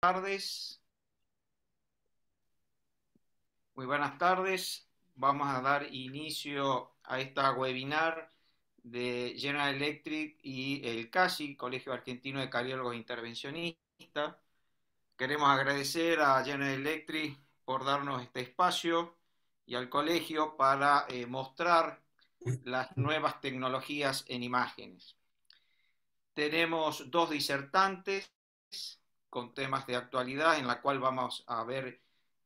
Tardes. Muy buenas tardes. Vamos a dar inicio a esta webinar de General Electric y el CASI, Colegio Argentino de Cardiólogos Intervencionistas. Queremos agradecer a General Electric por darnos este espacio y al colegio para mostrar las nuevas tecnologías en imágenes. Tenemos dos disertantes con temas de actualidad en la cual vamos a ver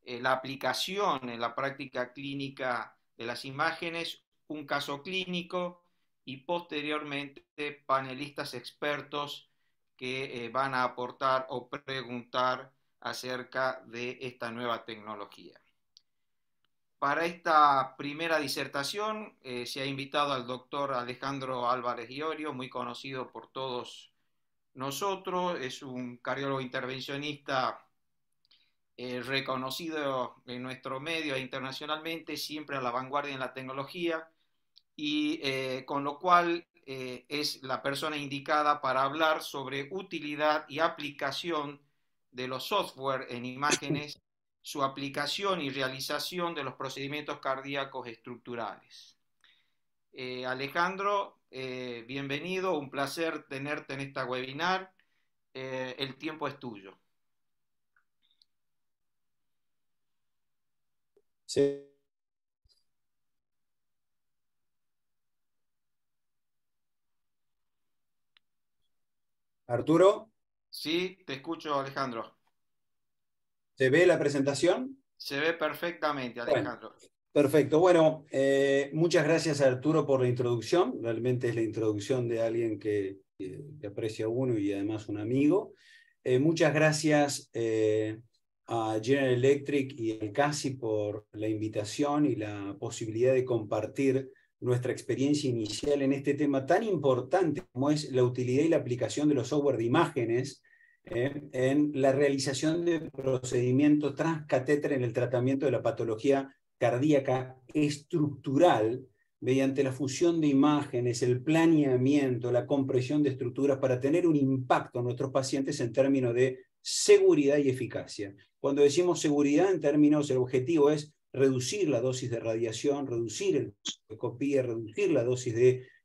la aplicación en la práctica clínica de las imágenes, un caso clínico y posteriormente panelistas expertos que van a aportar o preguntar acerca de esta nueva tecnología. Para esta primera disertación se ha invitado al doctor Alejandro Álvarez Iorio, muy conocido por todos nosotros, es un cardiólogo intervencionista reconocido en nuestro medio e internacionalmente, siempre a la vanguardia en la tecnología, y con lo cual es la persona indicada para hablar sobre utilidad y aplicación de los software en imágenes, su aplicación y realización de los procedimientos cardíacos estructurales. Alejandro, bienvenido, un placer tenerte en esta webinar. El tiempo es tuyo. Sí. Arturo, Sí, te escucho, Alejandro. ¿se ve la presentación? Se ve perfectamente, Bueno, Alejandro. perfecto. Bueno, muchas gracias Arturo por la introducción. Realmente es la introducción de alguien que aprecia a uno y además un amigo. Muchas gracias a General Electric y al CASI por la invitación y la posibilidad de compartir nuestra experiencia inicial en este tema tan importante como es la utilidad y la aplicación de los software de imágenes en la realización de procedimientos transcatéter en el tratamiento de la patología cardíaca estructural mediante la fusión de imágenes, el planeamiento, la compresión de estructuras para tener un impacto en nuestros pacientes en términos de seguridad y eficacia. Cuando decimos seguridad en términos, el objetivo es reducir la dosis de radiación, reducir el copia, reducir la dosis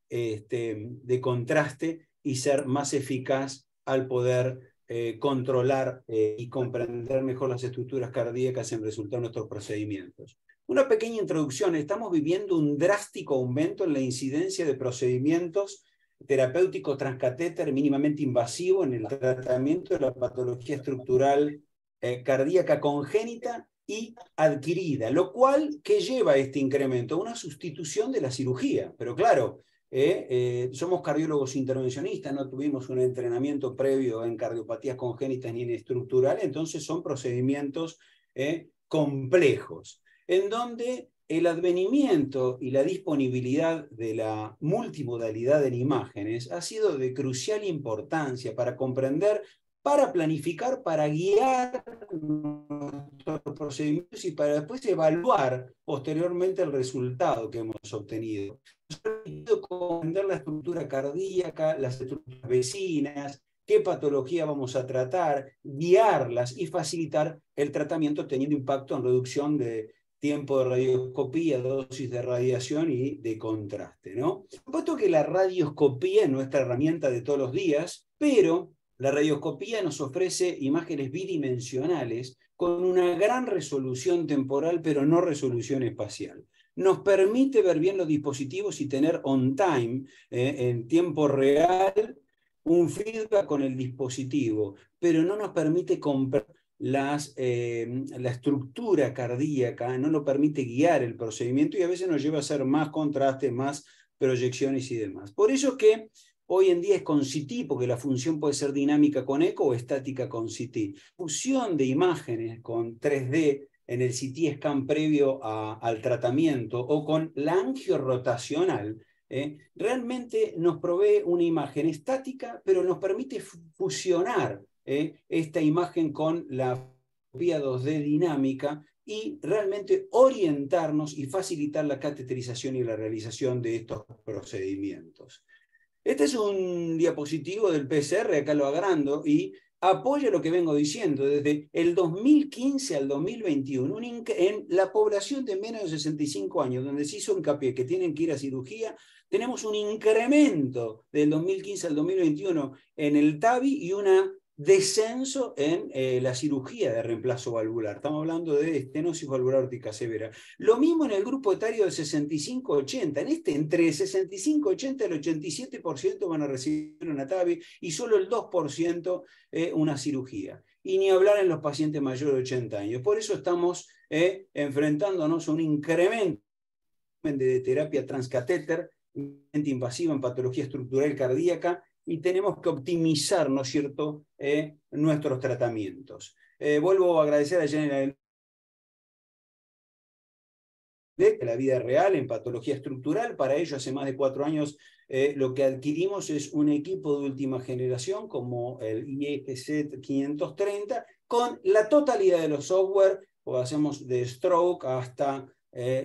de contraste y ser más eficaz al poder controlar y comprender mejor las estructuras cardíacas en resultado de nuestros procedimientos. Una pequeña introducción. Estamos viviendo un drástico aumento en la incidencia de procedimientos terapéuticos transcatéter mínimamente invasivo en el tratamiento de la patología estructural cardíaca congénita y adquirida, lo cual, ¿qué lleva a este incremento? Una sustitución de la cirugía. Pero claro, somos cardiólogos intervencionistas, no tuvimos un entrenamiento previo en cardiopatías congénitas ni en estructural, entonces son procedimientos complejos, en donde el advenimiento y la disponibilidad de la multimodalidad en imágenes ha sido de crucial importancia para comprender, para planificar, para guiar nuestros procedimientos y para después evaluar posteriormente el resultado que hemos obtenido. Comprender la estructura cardíaca, las estructuras vecinas, qué patología vamos a tratar, guiarlas y facilitar el tratamiento teniendo impacto en reducción de tiempo de radioscopía, dosis de radiación y de contraste, ¿no? Por supuesto que la radioscopía es nuestra herramienta de todos los días, pero la radioscopía nos ofrece imágenes bidimensionales con una gran resolución temporal, pero no resolución espacial. Nos permite ver bien los dispositivos y tener on time, en tiempo real, un feedback con el dispositivo, pero no nos permite comprar la estructura cardíaca, no nos permite guiar el procedimiento y a veces nos lleva a hacer más contraste, más proyecciones y demás. Por eso es que hoy en día es con CT, porque la función puede ser dinámica con eco o estática con CT. Fusión de imágenes con 3D en el CT scan previo al tratamiento o con la angiorrotacional, realmente nos provee una imagen estática, pero nos permite fusionar esta imagen con la fotografía 2D dinámica y realmente orientarnos y facilitar la cateterización y la realización de estos procedimientos. Este es un diapositivo del PCR, acá lo agrando, y apoya lo que vengo diciendo. Desde el 2015 al 2021, en la población de menos de 65 años, donde se hizo hincapié que tienen que ir a cirugía, tenemos un incremento del 2015 al 2021 en el TAVI y un descenso en la cirugía de reemplazo valvular. Estamos hablando de estenosis valvular aórtica severa. Lo mismo en el grupo etario de 65-80. Entre 65-80 el 87% van a recibir una TAVI y solo el 2% una cirugía. Y ni hablar en los pacientes mayores de 80 años. Por eso estamos enfrentándonos a un incremento de terapia transcatéter invasiva en patología estructural cardíaca, y tenemos que optimizar, ¿no es cierto?, nuestros tratamientos. Vuelvo a agradecer a General de la vida real en patología estructural. Para ello, hace más de 4 años, lo que adquirimos es un equipo de última generación, como el IEGZ 530, con la totalidad de los software, o hacemos de stroke hasta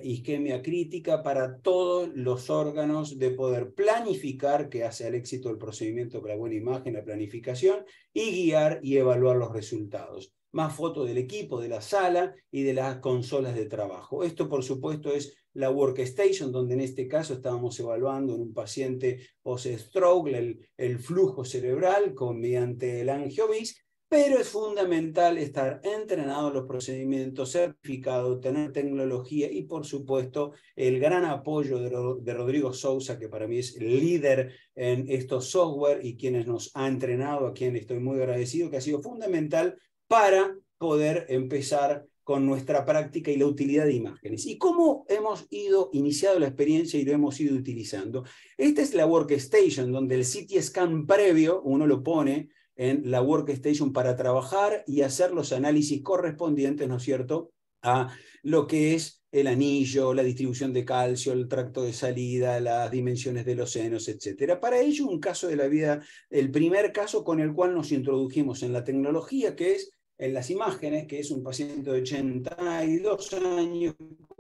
isquemia crítica, para todos los órganos, de poder planificar, que hace al éxito el procedimiento con la buena imagen, la planificación, y guiar y evaluar los resultados. Más fotos del equipo, de la sala y de las consolas de trabajo. Esto, por supuesto, es la workstation, donde en este caso estábamos evaluando en un paciente post-stroke el flujo cerebral mediante el angiovis, pero es fundamental estar entrenado en los procedimientos, certificado, tener tecnología y, por supuesto, el gran apoyo de Rodrigo Sousa, que para mí es el líder en estos software y quienes nos ha entrenado, a quien estoy muy agradecido, que ha sido fundamental para poder empezar con nuestra práctica y la utilidad de imágenes. ¿Y cómo hemos iniciado la experiencia y lo hemos ido utilizando? Esta es la workstation, donde el CT scan previo uno lo pone en la workstation para trabajar y hacer los análisis correspondientes, ¿no es cierto?, a lo que es el anillo, la distribución de calcio, el tracto de salida, las dimensiones de los senos, etc. Para ello, un caso de la vida, el primer caso con el cual nos introdujimos en la tecnología, que es en las imágenes, que es un paciente de 82 años,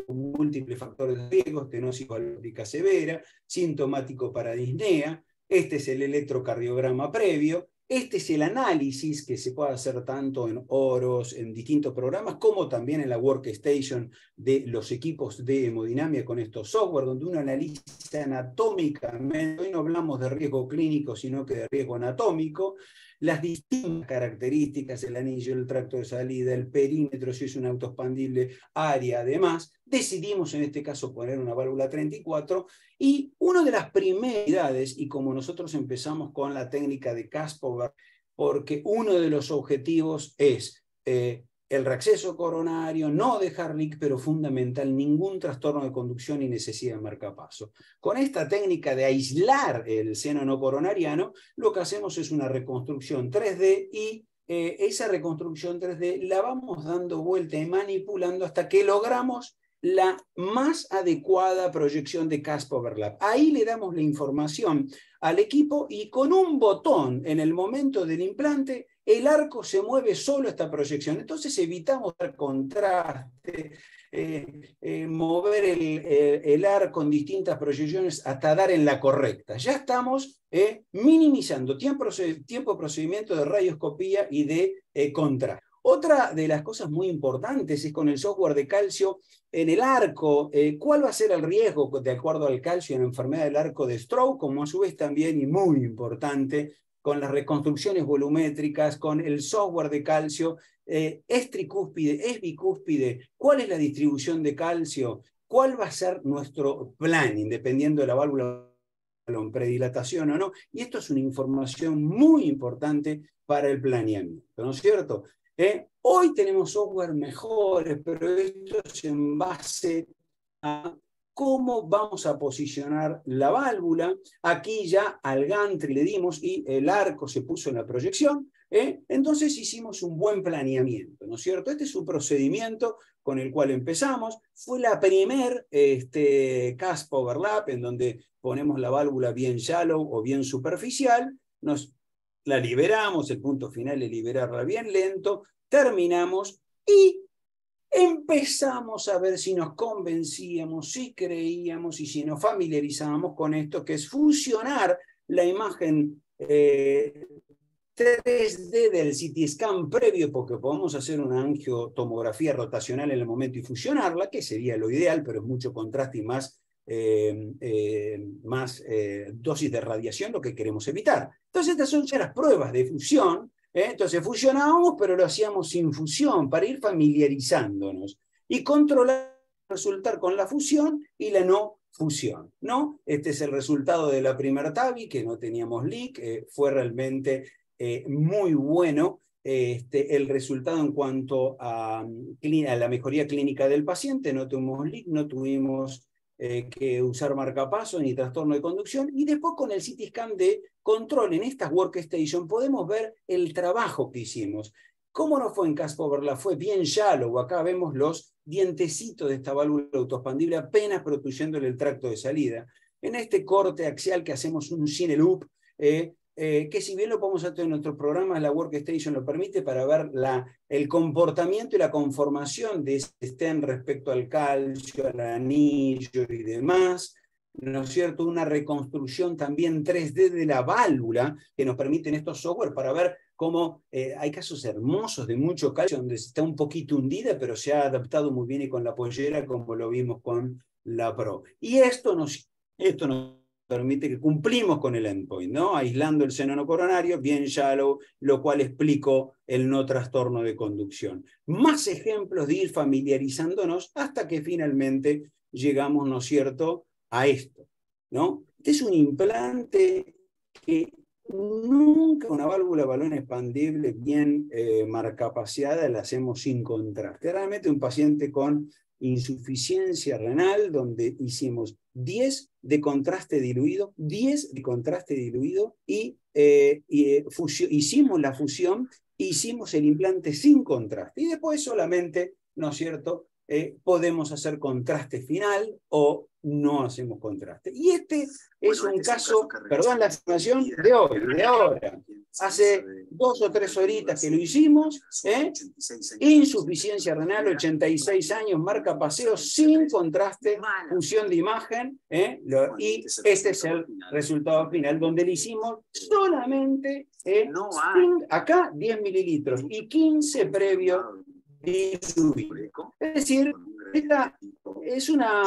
con múltiples factores de riesgo, estenosis valvular severa, sintomático para disnea. Este es el electrocardiograma previo. Este es el análisis que se puede hacer tanto en OROS, en distintos programas, como también en la workstation de los equipos de hemodinamia con estos software, donde uno analiza anatómicamente. Hoy no hablamos de riesgo clínico, sino que de riesgo anatómico, las distintas características, el anillo, el tracto de salida, el perímetro, si es un autoexpandible, área, además. Decidimos en este caso poner una válvula 34, y una de las primeras, y como nosotros empezamos con la técnica de Kaspover, porque uno de los objetivos es el reacceso coronario, no dejar leak, pero fundamental, ningún trastorno de conducción ni necesidad de marcapaso. Con esta técnica de aislar el seno no coronariano, lo que hacemos es una reconstrucción 3D, y esa reconstrucción 3D la vamos dando vuelta y manipulando hasta que logramos la más adecuada proyección de CASP Overlap. Ahí le damos la información al equipo, y con un botón en el momento del implante, el arco se mueve solo esta proyección. Entonces evitamos dar contraste, mover el arco en distintas proyecciones hasta dar en la correcta. Ya estamos minimizando tiempo de procedimiento de radioscopía y de contraste. Otra de las cosas muy importantes es con el software de calcio en el arco. ¿Cuál va a ser el riesgo de acuerdo al calcio en la enfermedad del arco de stroke? Como a su vez también, y muy importante, con las reconstrucciones volumétricas, con el software de calcio, es tricúspide, es bicúspide, ¿cuál es la distribución de calcio? ¿Cuál va a ser nuestro planning, dependiendo de la válvula con predilatación o no? Y esto es una información muy importante para el planeamiento, ¿no es cierto? Hoy tenemos software mejores, pero esto es en base a cómo vamos a posicionar la válvula. Aquí ya al gantry le dimos y el arco se puso en la proyección. Entonces hicimos un buen planeamiento, ¿no es cierto? Este es un procedimiento con el cual empezamos. Fue la primer CASP Overlap, en donde ponemos la válvula bien shallow o bien superficial, la liberamos, el punto final es liberarla bien lento, terminamos y empezamos a ver si nos convencíamos, si creíamos y si nos familiarizábamos con esto, que es fusionar la imagen 3D del CT scan previo, porque podemos hacer una angiotomografía rotacional en el momento y fusionarla, que sería lo ideal, pero es mucho contraste y más dosis de radiación, lo que queremos evitar. Entonces estas son ya las pruebas de fusión. Entonces fusionábamos, pero lo hacíamos sin fusión, para ir familiarizándonos y controlar el resultado con la fusión y la no fusión, ¿no? Este es el resultado de la primera TAVI, que no teníamos leak, fue realmente muy bueno el resultado en cuanto a la mejoría clínica del paciente. No tuvimos leak, no tuvimos que usar marcapasos ni trastorno de conducción, y después con el CT scan de control en estas workstation podemos ver el trabajo que hicimos. ¿Cómo no fue en Casper? Fue bien shallow. Acá vemos los dientecitos de esta válvula autoexpandible apenas produciéndole el tracto de salida. En este corte axial que hacemos un cine loop, que si bien lo podemos hacer en nuestros programas, la Workstation lo permite para ver el comportamiento y la conformación de este stent respecto al calcio, al anillo y demás, ¿no es cierto? Una reconstrucción también 3D de la válvula que nos permiten estos software para ver cómo hay casos hermosos de mucho calcio donde está un poquito hundida, pero se ha adaptado muy bien y con la pollera, como lo vimos con la Pro. Y esto nos permite que cumplimos con el endpoint, ¿no? Aislando el seno no coronario, bien shallow, lo cual explico el no trastorno de conducción. Más ejemplos de ir familiarizándonos hasta que finalmente llegamos, ¿no es cierto?, a esto, ¿no? Este es un implante que nunca una válvula balón expandible bien marcapaseada la hacemos sin contraste. Realmente un paciente con insuficiencia renal, donde hicimos 10 de contraste diluido, 10 de contraste diluido hicimos la fusión, hicimos el implante sin contraste y después solamente, ¿no es cierto?, podemos hacer contraste final o no hacemos contraste. Y este es un caso, perdón la afirmación, de hoy, de ahora. Hace 2 o 3 horitas que lo hicimos, insuficiencia renal, 86 años, marcapaseo, sin contraste, fusión de imagen, y este es el resultado final, donde le hicimos solamente, acá 10 mililitros y 15 previo diluido. Es decir, esta es una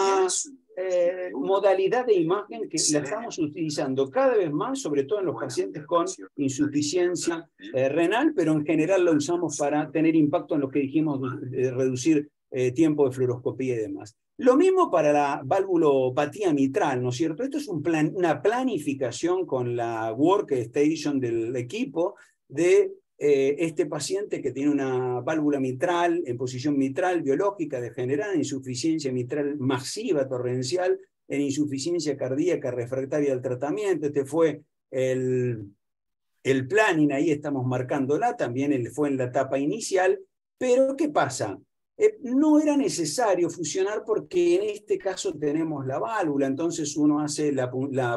modalidad de imagen que la estamos utilizando cada vez más, sobre todo en los pacientes con insuficiencia renal, pero en general la usamos para tener impacto en lo que dijimos, reducir tiempo de fluoroscopía y demás. Lo mismo para la valvulopatía mitral, ¿no es cierto? Esto es una planificación con la workstation del equipo de este paciente que tiene una válvula mitral en posición mitral biológica degenerada, insuficiencia mitral masiva torrencial, en insuficiencia cardíaca refractaria al tratamiento. Este fue el planning, ahí estamos marcándola, también fue en la etapa inicial, pero ¿qué pasa? No era necesario fusionar porque en este caso tenemos la válvula, entonces uno hace la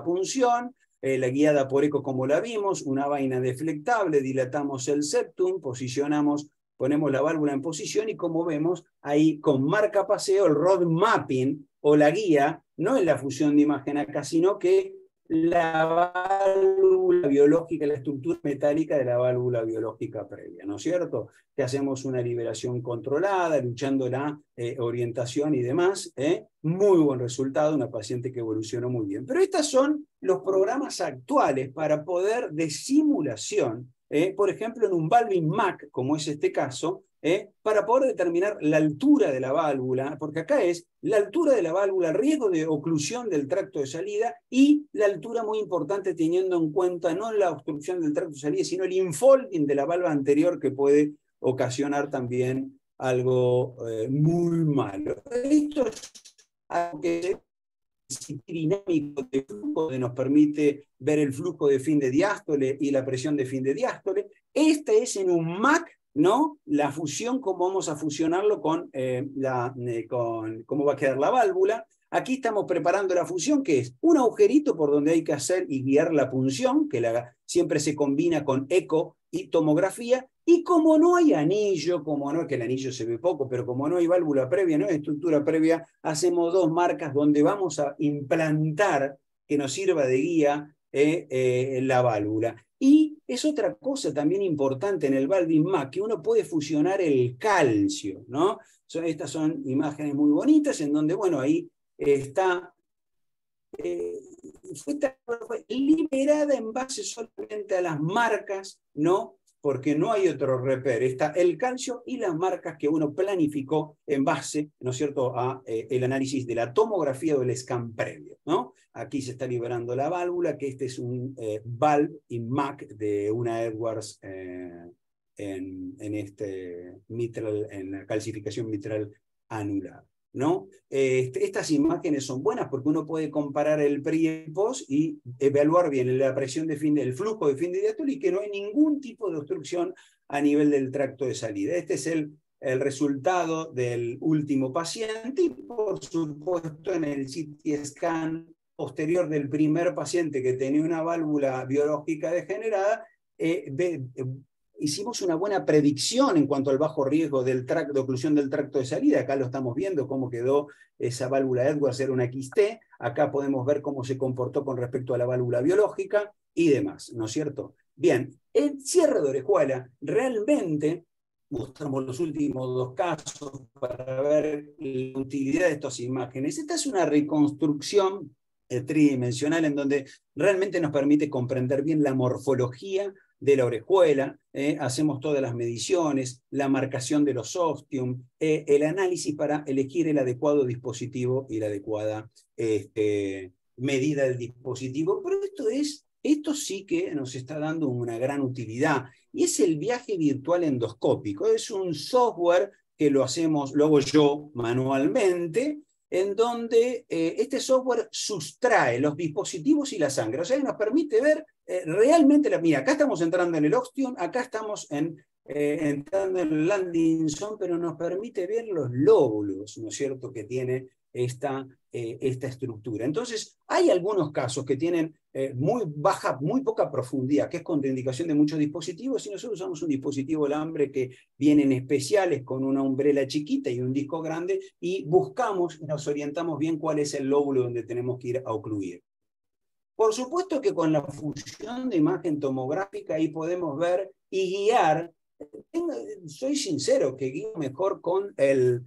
punción, la guiada por eco como la vimos, una vaina deflectable, dilatamos el septum, ponemos la válvula en posición y como vemos ahí con marcapaseo el road mapping o la guía, no es la fusión de imagen acá, sino que la válvula biológica, la estructura metálica de la válvula biológica previa, ¿no es cierto? Que hacemos una liberación controlada, luchando la orientación y demás. Muy buen resultado, una paciente que evolucionó muy bien. Pero estos son los programas actuales para poder de simulación, por ejemplo, en un Valvin Mac, como es este caso, para poder determinar la altura de la válvula, porque acá es la altura de la válvula, riesgo de oclusión del tracto de salida y la altura muy importante teniendo en cuenta no la obstrucción del tracto de salida, sino el infolding de la válvula anterior que puede ocasionar también algo muy malo. Esto es algo que es dinámico de flujo, que nos permite ver el flujo de fin de diástole y la presión de fin de diástole. Este es en un MAC, ¿no? La fusión, cómo vamos a fusionarlo con cómo va a quedar la válvula. Aquí estamos preparando la fusión, que es un agujerito por donde hay que hacer y guiar la punción, que siempre se combina con eco y tomografía, y como no hay anillo, como no es que el anillo se ve poco, pero como no hay válvula previa, no hay estructura previa, hacemos 2 marcas donde vamos a implantar, que nos sirva de guía, la válvula. Y es otra cosa también importante en el Valve-Inmac, que uno puede fusionar el calcio, ¿no? Estas son imágenes muy bonitas en donde, bueno, ahí está, fue liberada en base solamente a las marcas, ¿no? Porque no hay otro reper. Está el calcio y las marcas que uno planificó en base, ¿no es cierto?, a el análisis de la tomografía o el scan previo, ¿no? Aquí se está liberando la válvula, que este es un Valve-Inmac de una Edwards en la calcificación mitral anular, ¿no? Estas imágenes son buenas porque uno puede comparar el pre y el post y evaluar bien la presión de el flujo de fin de diástole y que no hay ningún tipo de obstrucción a nivel del tracto de salida. Este es el resultado del último paciente y por supuesto en el CT scan posterior del primer paciente que tenía una válvula biológica degenerada, hicimos una buena predicción en cuanto al bajo riesgo de oclusión del tracto de salida. Acá lo estamos viendo, cómo quedó esa válvula Edwards, era una XT. Acá podemos ver cómo se comportó con respecto a la válvula biológica y demás, ¿no es cierto? Bien, el cierre de orejuela realmente mostramos los últimos dos casos para ver la utilidad de estas imágenes. Esta es una reconstrucción tridimensional en donde realmente nos permite comprender bien la morfología de la orejuela, hacemos todas las mediciones, la marcación de los ostium, el análisis para elegir el adecuado dispositivo y la adecuada medida del dispositivo, pero esto sí que nos está dando una gran utilidad, y es el viaje virtual endoscópico. Es un software que lo hago yo manualmente, en donde este software sustrae los dispositivos y la sangre, o sea, nos permite ver realmente, mira, acá estamos entrando en el ostium, acá estamos entrando en el landing zone, pero nos permite ver los lóbulos, ¿no es cierto?, que tiene esta estructura. Entonces, hay algunos casos que tienen muy poca profundidad, que es contraindicación de muchos dispositivos, y nosotros usamos un dispositivo alambre que vienen especiales con una umbrela chiquita y un disco grande, y buscamos y nos orientamos bien cuál es el lóbulo donde tenemos que ir a ocluir. Por supuesto que con la fusión de imagen tomográfica ahí podemos ver y guiar. Soy sincero que guío mejor con el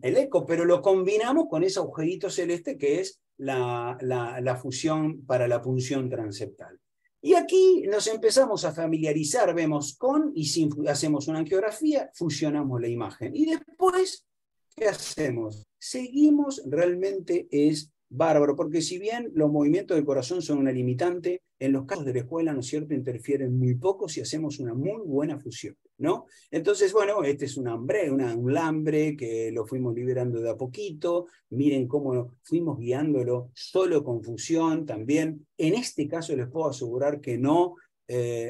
eco, pero lo combinamos con ese agujerito celeste que es la fusión para la punción transeptal. Y aquí nos empezamos a familiarizar, vemos con y sin, hacemos una angiografía, fusionamos la imagen. Y después, ¿qué hacemos? Seguimos, realmente es bárbaro, porque si bien los movimientos del corazón son una limitante, en los casos de la escuela, ¿no es cierto?, interfieren muy poco si hacemos una muy buena fusión, ¿no? Entonces, bueno, este es un lambre que lo fuimos liberando de a poquito. Miren cómo fuimos guiándolo solo con fusión también. En este caso les puedo asegurar que no.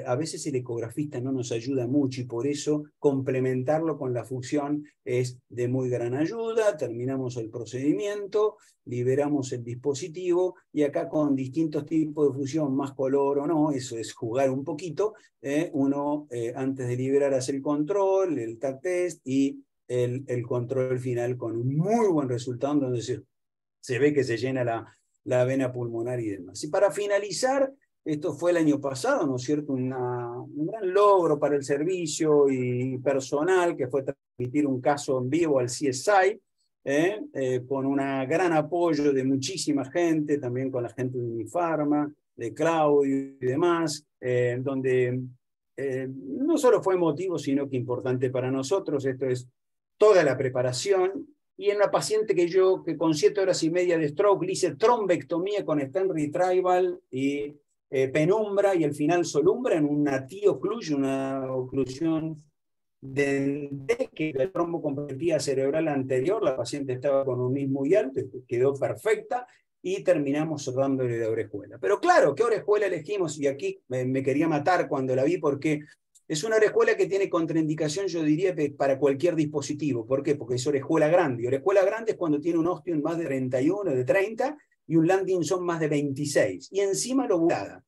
A veces el ecografista no nos ayuda mucho y por eso complementarlo con la fusión es de muy gran ayuda. Terminamos el procedimiento, liberamos el dispositivo y acá con distintos tipos de fusión, más color o no, eso es jugar un poquito. Uno antes de liberar hace el control, el tag test y el control final con un muy buen resultado donde se ve que se llena la vena pulmonar y demás. Y para finalizar, esto fue el año pasado, ¿no es cierto?, un gran logro para el servicio y personal, que fue transmitir un caso en vivo al CSI, con un gran apoyo de muchísima gente, también con la gente de Unifarma, de Claudio y demás, donde no solo fue emotivo, sino que importante para nosotros. Esto es toda la preparación. Y en una paciente que con 7 horas y media de stroke le hice trombectomía con stent retrieval y penumbra y el final solumbra en una TIO-OCLUSION, una oclusión que el trombocompletía cerebral anterior. La paciente estaba con un MIS muy alto, quedó perfecta y terminamos cerrándole la orejuela. Pero claro, ¿qué orejuela elegimos? Y aquí me quería matar cuando la vi, porque es una orejuela que tiene contraindicación, yo diría, para cualquier dispositivo. ¿Por qué? Porque es orejuela grande. Y orejuela grande es cuando tiene un ostium más de 31, de 30, y un landing zone más de 26. Y encima lobulada.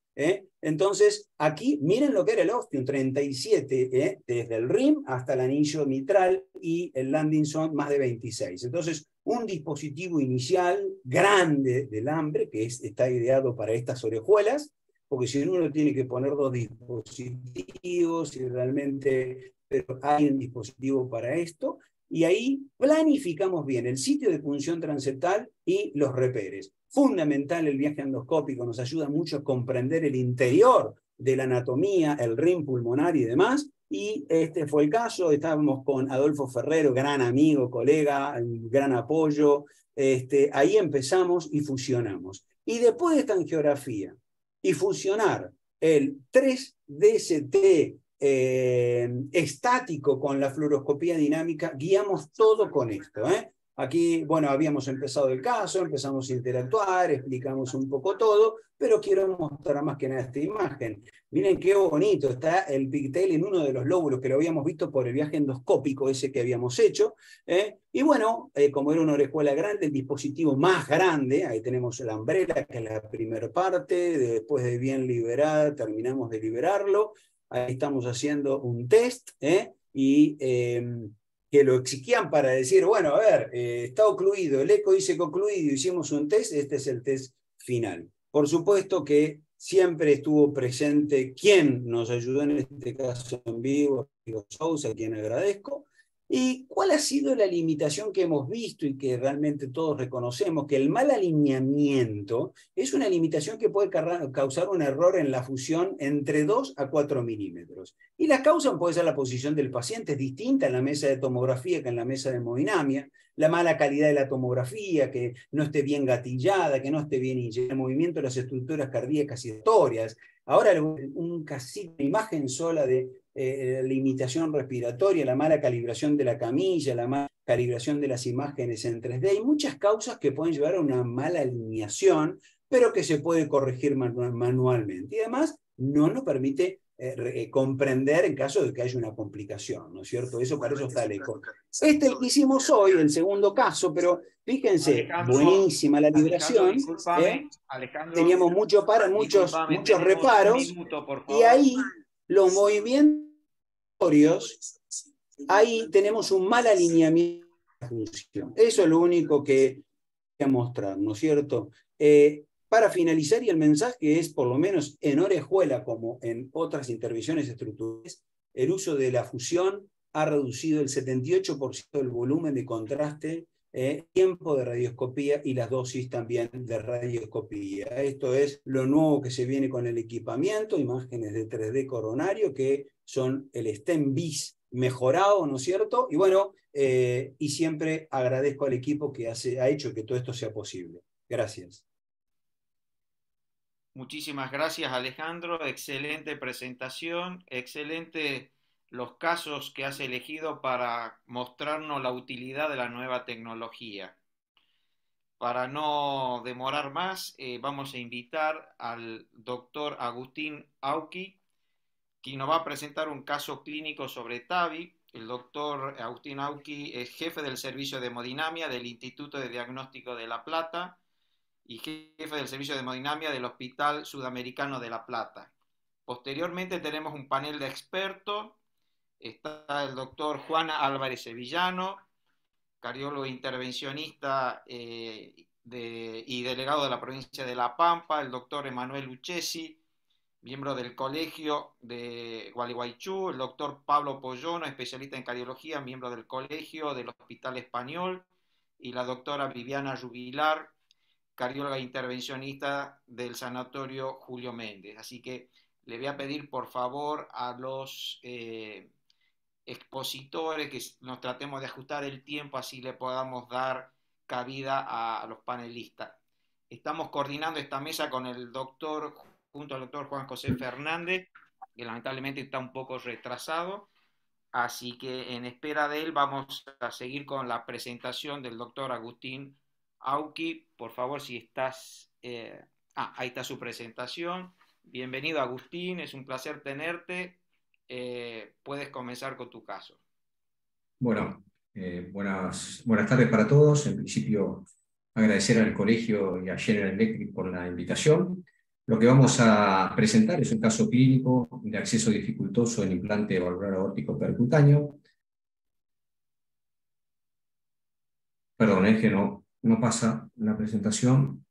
Entonces, aquí miren lo que era el ostium, 37, desde el rim hasta el anillo mitral y el landing zone más de 26. Entonces, un dispositivo inicial grande del hambre que está ideado para estas orejuelas, porque si no uno tiene que poner dos dispositivos y realmente, pero hay un dispositivo para esto, y ahí planificamos bien el sitio de punción transeptal y los reperes. Fundamental el viaje endoscópico, nos ayuda mucho a comprender el interior de la anatomía, el rim pulmonar y demás, y este fue el caso. Estábamos con Adolfo Ferrero, gran amigo, colega, gran apoyo. Ahí empezamos y fusionamos. Y después de esta angiografía y fusionar el 3DST estático con la fluoroscopía dinámica, guiamos todo con esto. Aquí, bueno, habíamos empezado el caso, empezamos a interactuar, explicamos un poco todo, pero quiero mostrar más que nada esta imagen. Miren qué bonito, está el pigtail en uno de los lóbulos que lo habíamos visto por el viaje endoscópico ese que habíamos hecho. Y bueno, como era una orejuela grande, el dispositivo más grande, ahí tenemos la umbrella, que es la primera parte, después de bien liberada, terminamos de liberarlo. Ahí estamos haciendo un test, y que lo exigían para decir, bueno, a ver, está ocluido, el eco dice que ocluido, hicimos un test, este es el test final. Por supuesto que siempre estuvo presente quien nos ayudó en este caso en vivo, Diego Sousa, a quien agradezco. ¿Y cuál ha sido la limitación que hemos visto y que realmente todos reconocemos? Que el mal alineamiento es una limitación que puede causar un error en la fusión entre 2 a 4 milímetros. Y la causa puede ser la posición del paciente, es distinta en la mesa de tomografía que en la mesa de hemodinamia, la mala calidad de la tomografía, que no esté bien gatillada, que no esté bien inyectada, el movimiento de las estructuras cardíacas y respiratorias. Ahora casi una imagen sola de limitación respiratoria, la mala calibración de la camilla, la mala calibración de las imágenes en 3D. Hay muchas causas que pueden llevar a una mala alineación, pero que se puede corregir manualmente. Y además no nos permite comprender en caso de que haya una complicación, ¿no es cierto? Eso, para eso está el eco. Este el que hicimos hoy, el segundo caso, pero fíjense, buenísima la libración. Alejandro, teníamos muchos reparos, minuto, por favor. Y ahí los movimientos, ahí tenemos un mal alineamiento de la función. Eso es lo único que voy a mostrar, ¿no es cierto? Para finalizar, y el mensaje es, por lo menos en orejuela, como en otras intervenciones estructurales, el uso de la fusión ha reducido el 78% del volumen de contraste, tiempo de radioscopía y las dosis también de radioscopía. Esto es lo nuevo que se viene con el equipamiento, imágenes de 3D coronario que son el STEM bis mejorado, ¿no es cierto? Y bueno, y siempre agradezco al equipo que ha hecho que todo esto sea posible. Gracias. Muchísimas gracias, Alejandro. Excelente presentación, excelente los casos que has elegido para mostrarnos la utilidad de la nueva tecnología. Para no demorar más, vamos a invitar al doctor Agustín Auqui, quien nos va a presentar un caso clínico sobre TAVI. El doctor Agustín Auqui es jefe del servicio de hemodinamia del Instituto de Diagnóstico de La Plata y jefe del servicio de hemodinamia del Hospital Sudamericano de La Plata. Posteriormente tenemos un panel de expertos. Está el doctor Juan Álvarez Sevillano, cardiólogo intervencionista y delegado de la provincia de La Pampa, el doctor Emanuel Lucchesi, miembro del colegio de Gualeguaychú, el doctor Pablo Pollón, especialista en cardiología, miembro del colegio del Hospital Español, y la doctora Viviana Rubilar, cardióloga intervencionista del Sanatorio Julio Méndez. Así que le voy a pedir por favor a los expositores que nos tratemos de ajustar el tiempo, así le podamos dar cabida a los panelistas. Estamos coordinando esta mesa con el doctor, junto al doctor Juan José Fernández, que lamentablemente está un poco retrasado, así que en espera de él vamos a seguir con la presentación del doctor Agustín Auqui. Por favor, si estás... ahí está su presentación. Bienvenido, Agustín, es un placer tenerte. Puedes comenzar con tu caso. Bueno, buenas tardes para todos. En principio, agradecer al colegio y a General Electric por la invitación. Lo que vamos a presentar es un caso clínico de acceso dificultoso en implante valvular aórtico percutáneo. Perdón, es que no no pasa la presentación.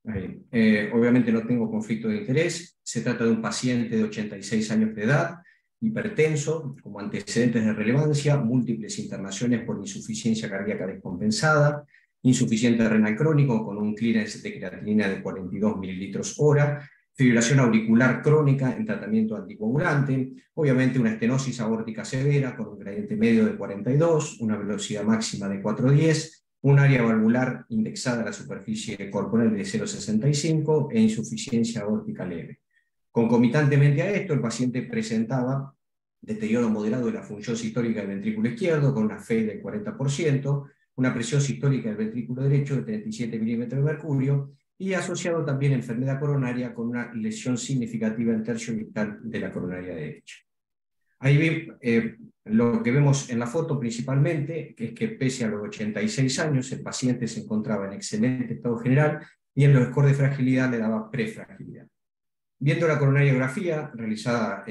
Obviamente no tengo conflicto de interés. Se trata de un paciente de 86 años de edad, hipertenso, como antecedentes de relevancia, múltiples internaciones por insuficiencia cardíaca descompensada, insuficiente renal crónico con un clearance de creatinina de 42 mililitros hora, fibrilación auricular crónica en tratamiento anticoagulante, obviamente una estenosis aórtica severa con un gradiente medio de 42, una velocidad máxima de 410, un área valvular indexada a la superficie corporal de 0,65 e insuficiencia aórtica leve. Concomitantemente a esto, el paciente presentaba deterioro moderado de la función sistólica del ventrículo izquierdo con una FEI del 40%, una presión sistólica del ventrículo derecho de 37 milímetros de mercurio y asociado también a enfermedad coronaria con una lesión significativa en tercio distal de la coronaria derecha. Ahí lo que vemos en la foto principalmente es que pese a los 86 años el paciente se encontraba en excelente estado general y en los scores de fragilidad le daba prefragilidad. Viendo la coronariografía realizada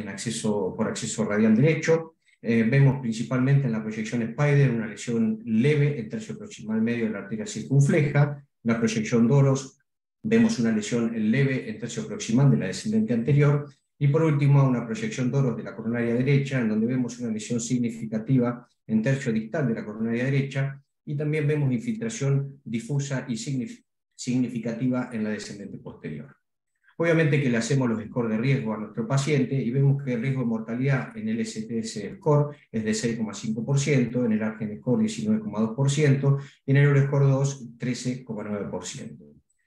por acceso radial derecho, vemos principalmente en la proyección Spider una lesión leve en tercio proximal medio de la arteria circunfleja, en la proyección Doros vemos una lesión leve en tercio proximal de la descendente anterior, y por último una proyección Doros de la coronaria derecha, en donde vemos una lesión significativa en tercio distal de la coronaria derecha, y también vemos infiltración difusa y significativa en la descendente posterior. Obviamente que le hacemos los scores de riesgo a nuestro paciente y vemos que el riesgo de mortalidad en el STS score es de 6,5%, en el ARGEN score 19,2% y en el Euroscore 2 13,9%.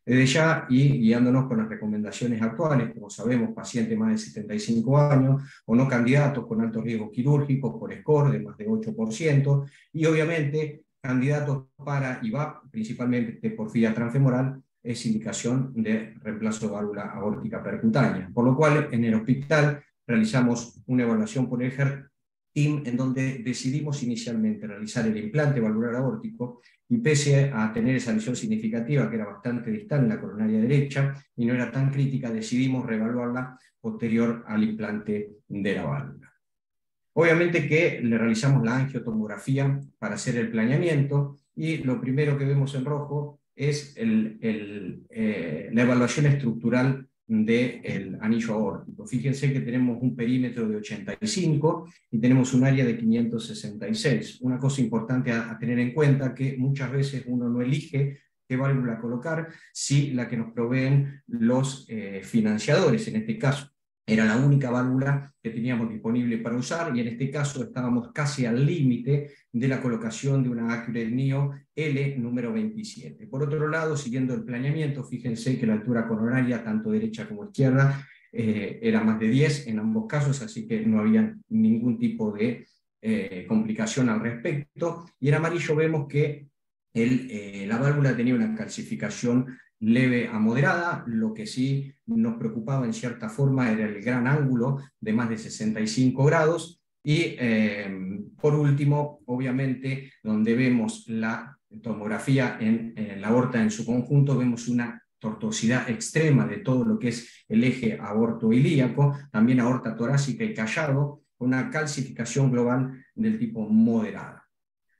Desde ya, y guiándonos con las recomendaciones actuales, como sabemos, pacientes más de 75 años o no candidatos con alto riesgo quirúrgico por score de más de 8%, y obviamente candidatos para IVAP, principalmente porfiria transfemoral, es indicación de reemplazo de válvula aórtica percutánea. Por lo cual, en el hospital realizamos una evaluación por el HERT-TEAM, en donde decidimos inicialmente realizar el implante valvular aórtico, y pese a tener esa lesión significativa, que era bastante distal en la coronaria derecha, y no era tan crítica, decidimos reevaluarla posterior al implante de la válvula. Obviamente que le realizamos la angiotomografía para hacer el planeamiento, y lo primero que vemos en rojo es la evaluación estructural del anillo aórtico. Fíjense que tenemos un perímetro de 85 y tenemos un área de 566. Una cosa importante a tener en cuenta, que muchas veces uno no elige qué válvula colocar, si la que nos proveen los financiadores. En este caso era la única válvula que teníamos disponible para usar, y en este caso estábamos casi al límite de la colocación de una Accurate Neo L número 27. Por otro lado, siguiendo el planeamiento, fíjense que la altura coronaria, tanto derecha como izquierda, era más de 10 en ambos casos, así que no había ningún tipo de complicación al respecto. Y en amarillo vemos que la válvula tenía una calcificación leve a moderada. Lo que sí nos preocupaba en cierta forma era el gran ángulo de más de 65 grados, y por último, obviamente, donde vemos la tomografía en la aorta en su conjunto, vemos una tortuosidad extrema de todo lo que es el eje aorto-ilíaco, también aorta torácica y callado, una calcificación global del tipo moderada.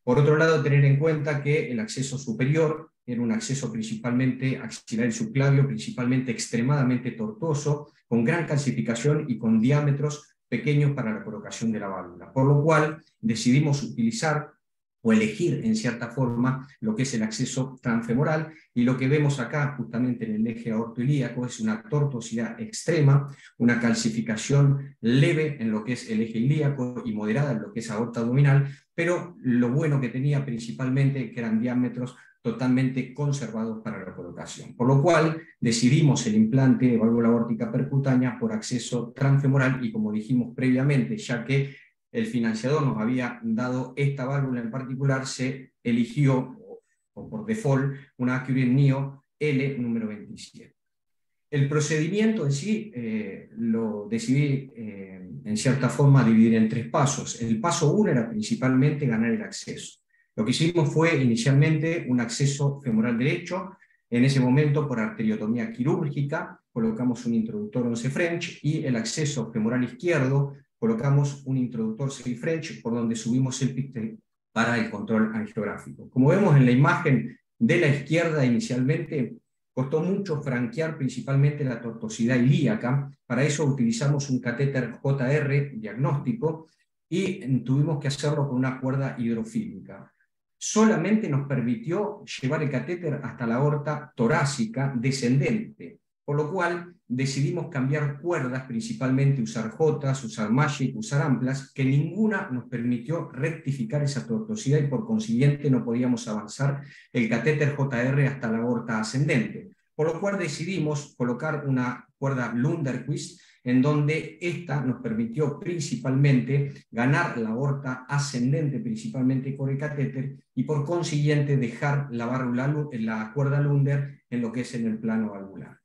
Por otro lado, tener en cuenta que el acceso superior era un acceso principalmente axilar y subclavio, principalmente extremadamente tortuoso, con gran calcificación y con diámetros pequeños para la colocación de la válvula. Por lo cual decidimos utilizar o elegir en cierta forma lo que es el acceso transfemoral, y lo que vemos acá justamente en el eje aortoilíaco es una tortuosidad extrema, una calcificación leve en lo que es el eje ilíaco y moderada en lo que es aorta abdominal, pero lo bueno que tenía principalmente que eran diámetros totalmente conservados para la colocación. Por lo cual decidimos el implante de válvula aórtica percutánea por acceso transfemoral, y como dijimos previamente, ya que el financiador nos había dado esta válvula en particular, se eligió, o por default, una Accurate Neo L número 27. El procedimiento en sí lo decidí en cierta forma dividir en 3 pasos. El paso 1 era principalmente ganar el acceso. Lo que hicimos fue inicialmente un acceso femoral derecho, en ese momento por arteriotomía quirúrgica, colocamos un introductor 11 French, y el acceso femoral izquierdo colocamos un introductor 6 French, por donde subimos el píxel para el control angiográfico. Como vemos en la imagen de la izquierda inicialmente, costó mucho franquear principalmente la tortuosidad ilíaca. Para eso utilizamos un catéter JR diagnóstico y tuvimos que hacerlo con una cuerda hidrofílica. Solamente nos permitió llevar el catéter hasta la aorta torácica descendente, por lo cual decidimos cambiar cuerdas, principalmente usar Jotas, usar Magic, usar amplas, que ninguna nos permitió rectificar esa tortuosidad y por consiguiente no podíamos avanzar el catéter JR hasta la aorta ascendente. Por lo cual decidimos colocar una cuerda Lunderquist, en donde esta nos permitió principalmente ganar la aorta ascendente, principalmente con el catéter, y por consiguiente dejar la cuerda Lunder en lo que es en el plano valvular.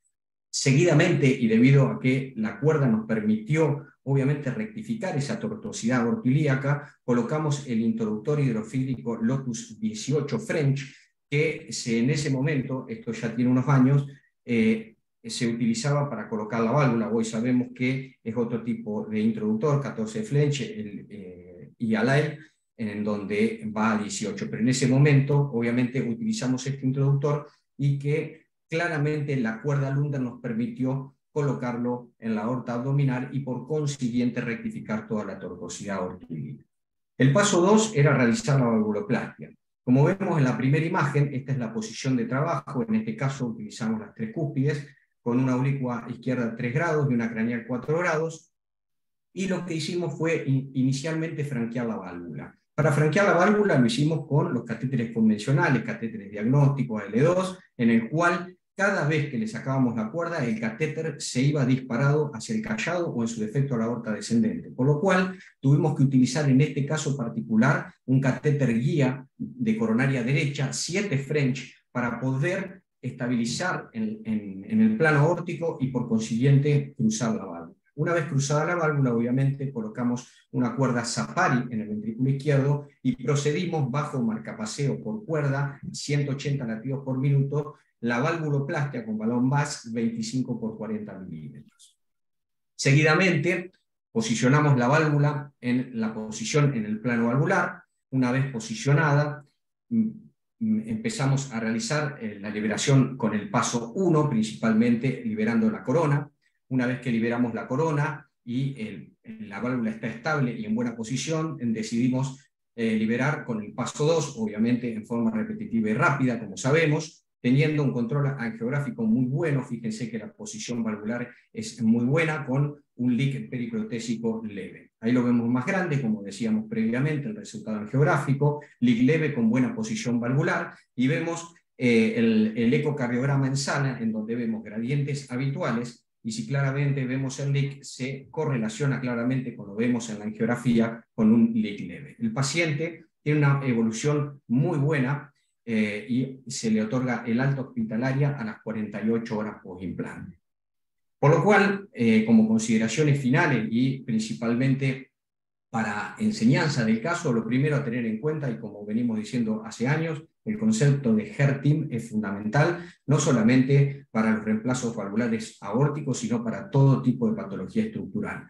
Seguidamente, y debido a que la cuerda nos permitió obviamente rectificar esa tortuosidad aortoilíaca, colocamos el introductor hidrofílico Lotus 18 French, que en ese momento, esto ya tiene unos años, se utilizaba para colocar la válvula. Hoy sabemos que es otro tipo de introductor, 14 French, y Alain, en donde va a 18. Pero en ese momento, obviamente, utilizamos este introductor y que claramente la cuerda Lunder nos permitió colocarlo en la aorta abdominal y por consiguiente rectificar toda la tortuosidad aortoilíaca. El paso 2 era realizar la valvuloplastia. Como vemos en la primera imagen, esta es la posición de trabajo. En este caso utilizamos las tres cúspides con una oblicua izquierda 3 grados y una craneal 4 grados. Y lo que hicimos fue inicialmente franquear la válvula. Para franquear la válvula lo hicimos con los catéteres convencionales, catéteres diagnósticos L2, en el cual cada vez que le sacábamos la cuerda, el catéter se iba disparado hacia el callado o en su defecto a la aorta descendente. Por lo cual tuvimos que utilizar en este caso particular un catéter guía de coronaria derecha, 7 French, para poder estabilizar en el plano aórtico y por consiguiente cruzar la válvula. Una vez cruzada la válvula, obviamente colocamos una cuerda Safari en el ventrículo izquierdo y procedimos bajo marcapaseo por cuerda, 180 latidos por minuto, la valvuloplastia con balón BASF 25 por 40 milímetros. Seguidamente, posicionamos la válvula en la posición en el plano valvular. Una vez posicionada, empezamos a realizar la liberación con el paso 1, principalmente liberando la corona. Una vez que liberamos la corona y la válvula está estable y en buena posición, decidimos liberar con el paso 2, obviamente en forma repetitiva y rápida, como sabemos, teniendo un control angiográfico muy bueno. Fíjense que la posición valvular es muy buena, con un leak periprotésico leve. Ahí lo vemos más grande, como decíamos previamente, el resultado angiográfico, leak leve con buena posición valvular, y vemos el ecocardiograma en sala, en donde vemos gradientes habituales, y si claramente vemos el leak, se correlaciona claramente, como vemos en la angiografía, con un leak leve. El paciente tiene una evolución muy buena y se le otorga el alta hospitalaria a las 48 horas post-implante. Por lo cual, como consideraciones finales y principalmente para enseñanza del caso, lo primero a tener en cuenta, y como venimos diciendo hace años, el concepto de HERT-TEAM es fundamental, no solamente para los reemplazos valvulares aórticos, sino para todo tipo de patología estructural.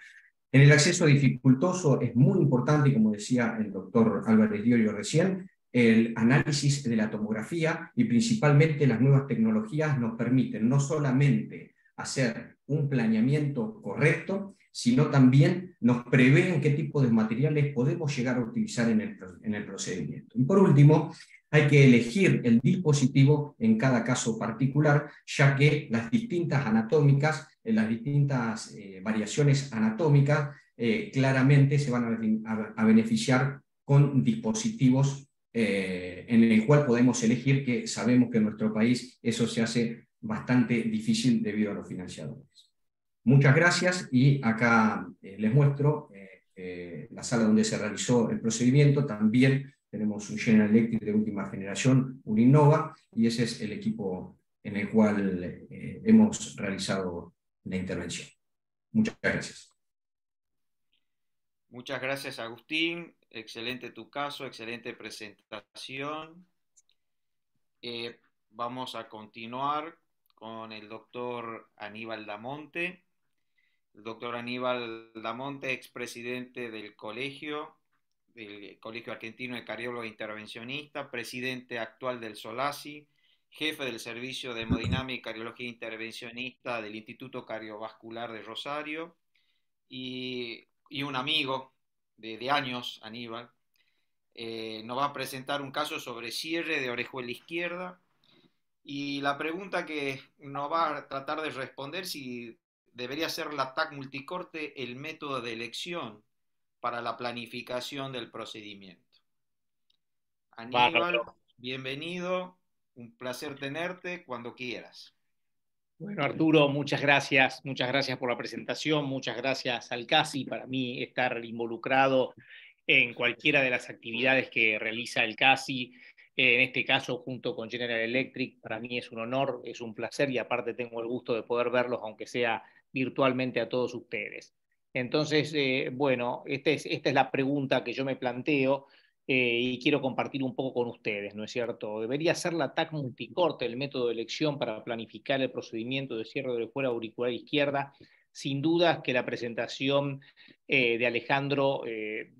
En el acceso dificultoso es muy importante, como decía el doctor Álvarez Diorio recién, el análisis de la tomografía, y principalmente las nuevas tecnologías nos permiten no solamente hacer un planeamiento correcto, sino también nos prevén qué tipo de materiales podemos llegar a utilizar en el procedimiento. Y por último, hay que elegir el dispositivo en cada caso particular, ya que las distintas anatómicas, las distintas variaciones anatómicas, claramente se van a beneficiar con dispositivos en el cual podemos elegir, que sabemos que en nuestro país eso se hace bastante difícil debido a los financiadores. Muchas gracias, y acá les muestro la sala donde se realizó el procedimiento. También tenemos un General Electric de última generación, un Innova, y ese es el equipo en el cual hemos realizado la intervención. Muchas gracias. Muchas gracias, Agustín. Excelente tu caso, excelente presentación. Vamos a continuar con el doctor Aníbal Damonte. El doctor Aníbal Damonte, expresidente del Colegio Argentino de Cardiólogos Intervencionistas, presidente actual del SOLACI, jefe del Servicio de Hemodinámica y Cardiología Intervencionista del Instituto Cardiovascular de Rosario, y un amigo de años, Aníbal, nos va a presentar un caso sobre cierre de orejuela izquierda. Y la pregunta que nos va a tratar de responder si debería ser la TAC multicorte el método de elección para la planificación del procedimiento. Aníbal, Bárbaro. bienvenido, un placer tenerte cuando quieras. Bueno, Arturo, muchas gracias por la presentación, muchas gracias al CASI. Para mí estar involucrado en cualquiera de las actividades que realiza el CASI, en este caso junto con General Electric, para mí es un honor, es un placer y aparte tengo el gusto de poder verlos, aunque sea virtualmente, a todos ustedes. Entonces, bueno, esta es la pregunta que yo me planteo. Y quiero compartir un poco con ustedes, ¿no es cierto? ¿Debería ser la TAC multicorte el método de elección para planificar el procedimiento de cierre de orejuela auricular izquierda? Sin duda que la presentación de Alejandro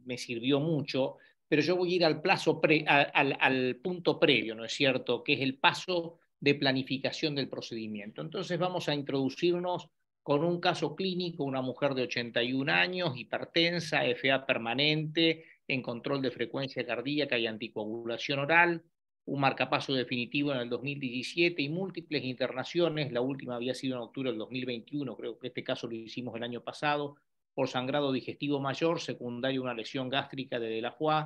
me sirvió mucho, pero yo voy a ir al punto previo, ¿no es cierto? Que es el paso de planificación del procedimiento. Entonces vamos a introducirnos con un caso clínico, una mujer de 81 años, hipertensa, FA permanente, en control de frecuencia cardíaca y anticoagulación oral, un marcapaso definitivo en el 2017 y múltiples internaciones. La última había sido en octubre del 2021, creo que este caso lo hicimos el año pasado, por sangrado digestivo mayor, secundario a una lesión gástrica de Delafoy,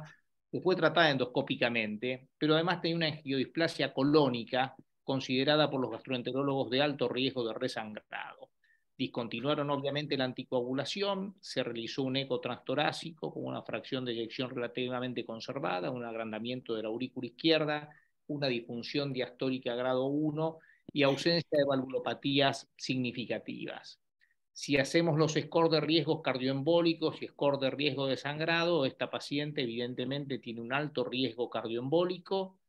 que fue tratada endoscópicamente, pero además tenía una angiodisplasia colónica considerada por los gastroenterólogos de alto riesgo de resangrado. Discontinuaron obviamente la anticoagulación, se realizó un eco transtorácico con una fracción de eyección relativamente conservada, un agrandamiento de la aurícula izquierda, una disfunción diastólica grado 1 y ausencia de valvulopatías significativas. Si hacemos los scores de riesgos cardioembólicos y score de riesgo de sangrado, esta paciente evidentemente tiene un alto riesgo cardioembólico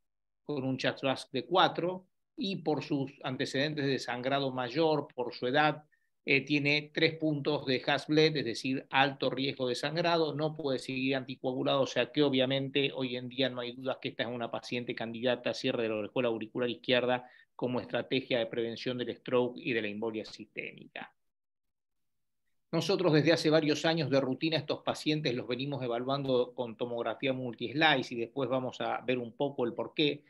con un CHA2-VASc de 4 y por sus antecedentes de sangrado mayor, por su edad, tiene 3 puntos de Hasbled, es decir, alto riesgo de sangrado, no puede seguir anticoagulado, o sea que obviamente hoy en día no hay dudas que esta es una paciente candidata a cierre de la orejuela auricular izquierda como estrategia de prevención del stroke y de la embolia sistémica. Nosotros desde hace varios años de rutina estos pacientes los venimos evaluando con tomografía multislice y después vamos a ver un poco el porqué,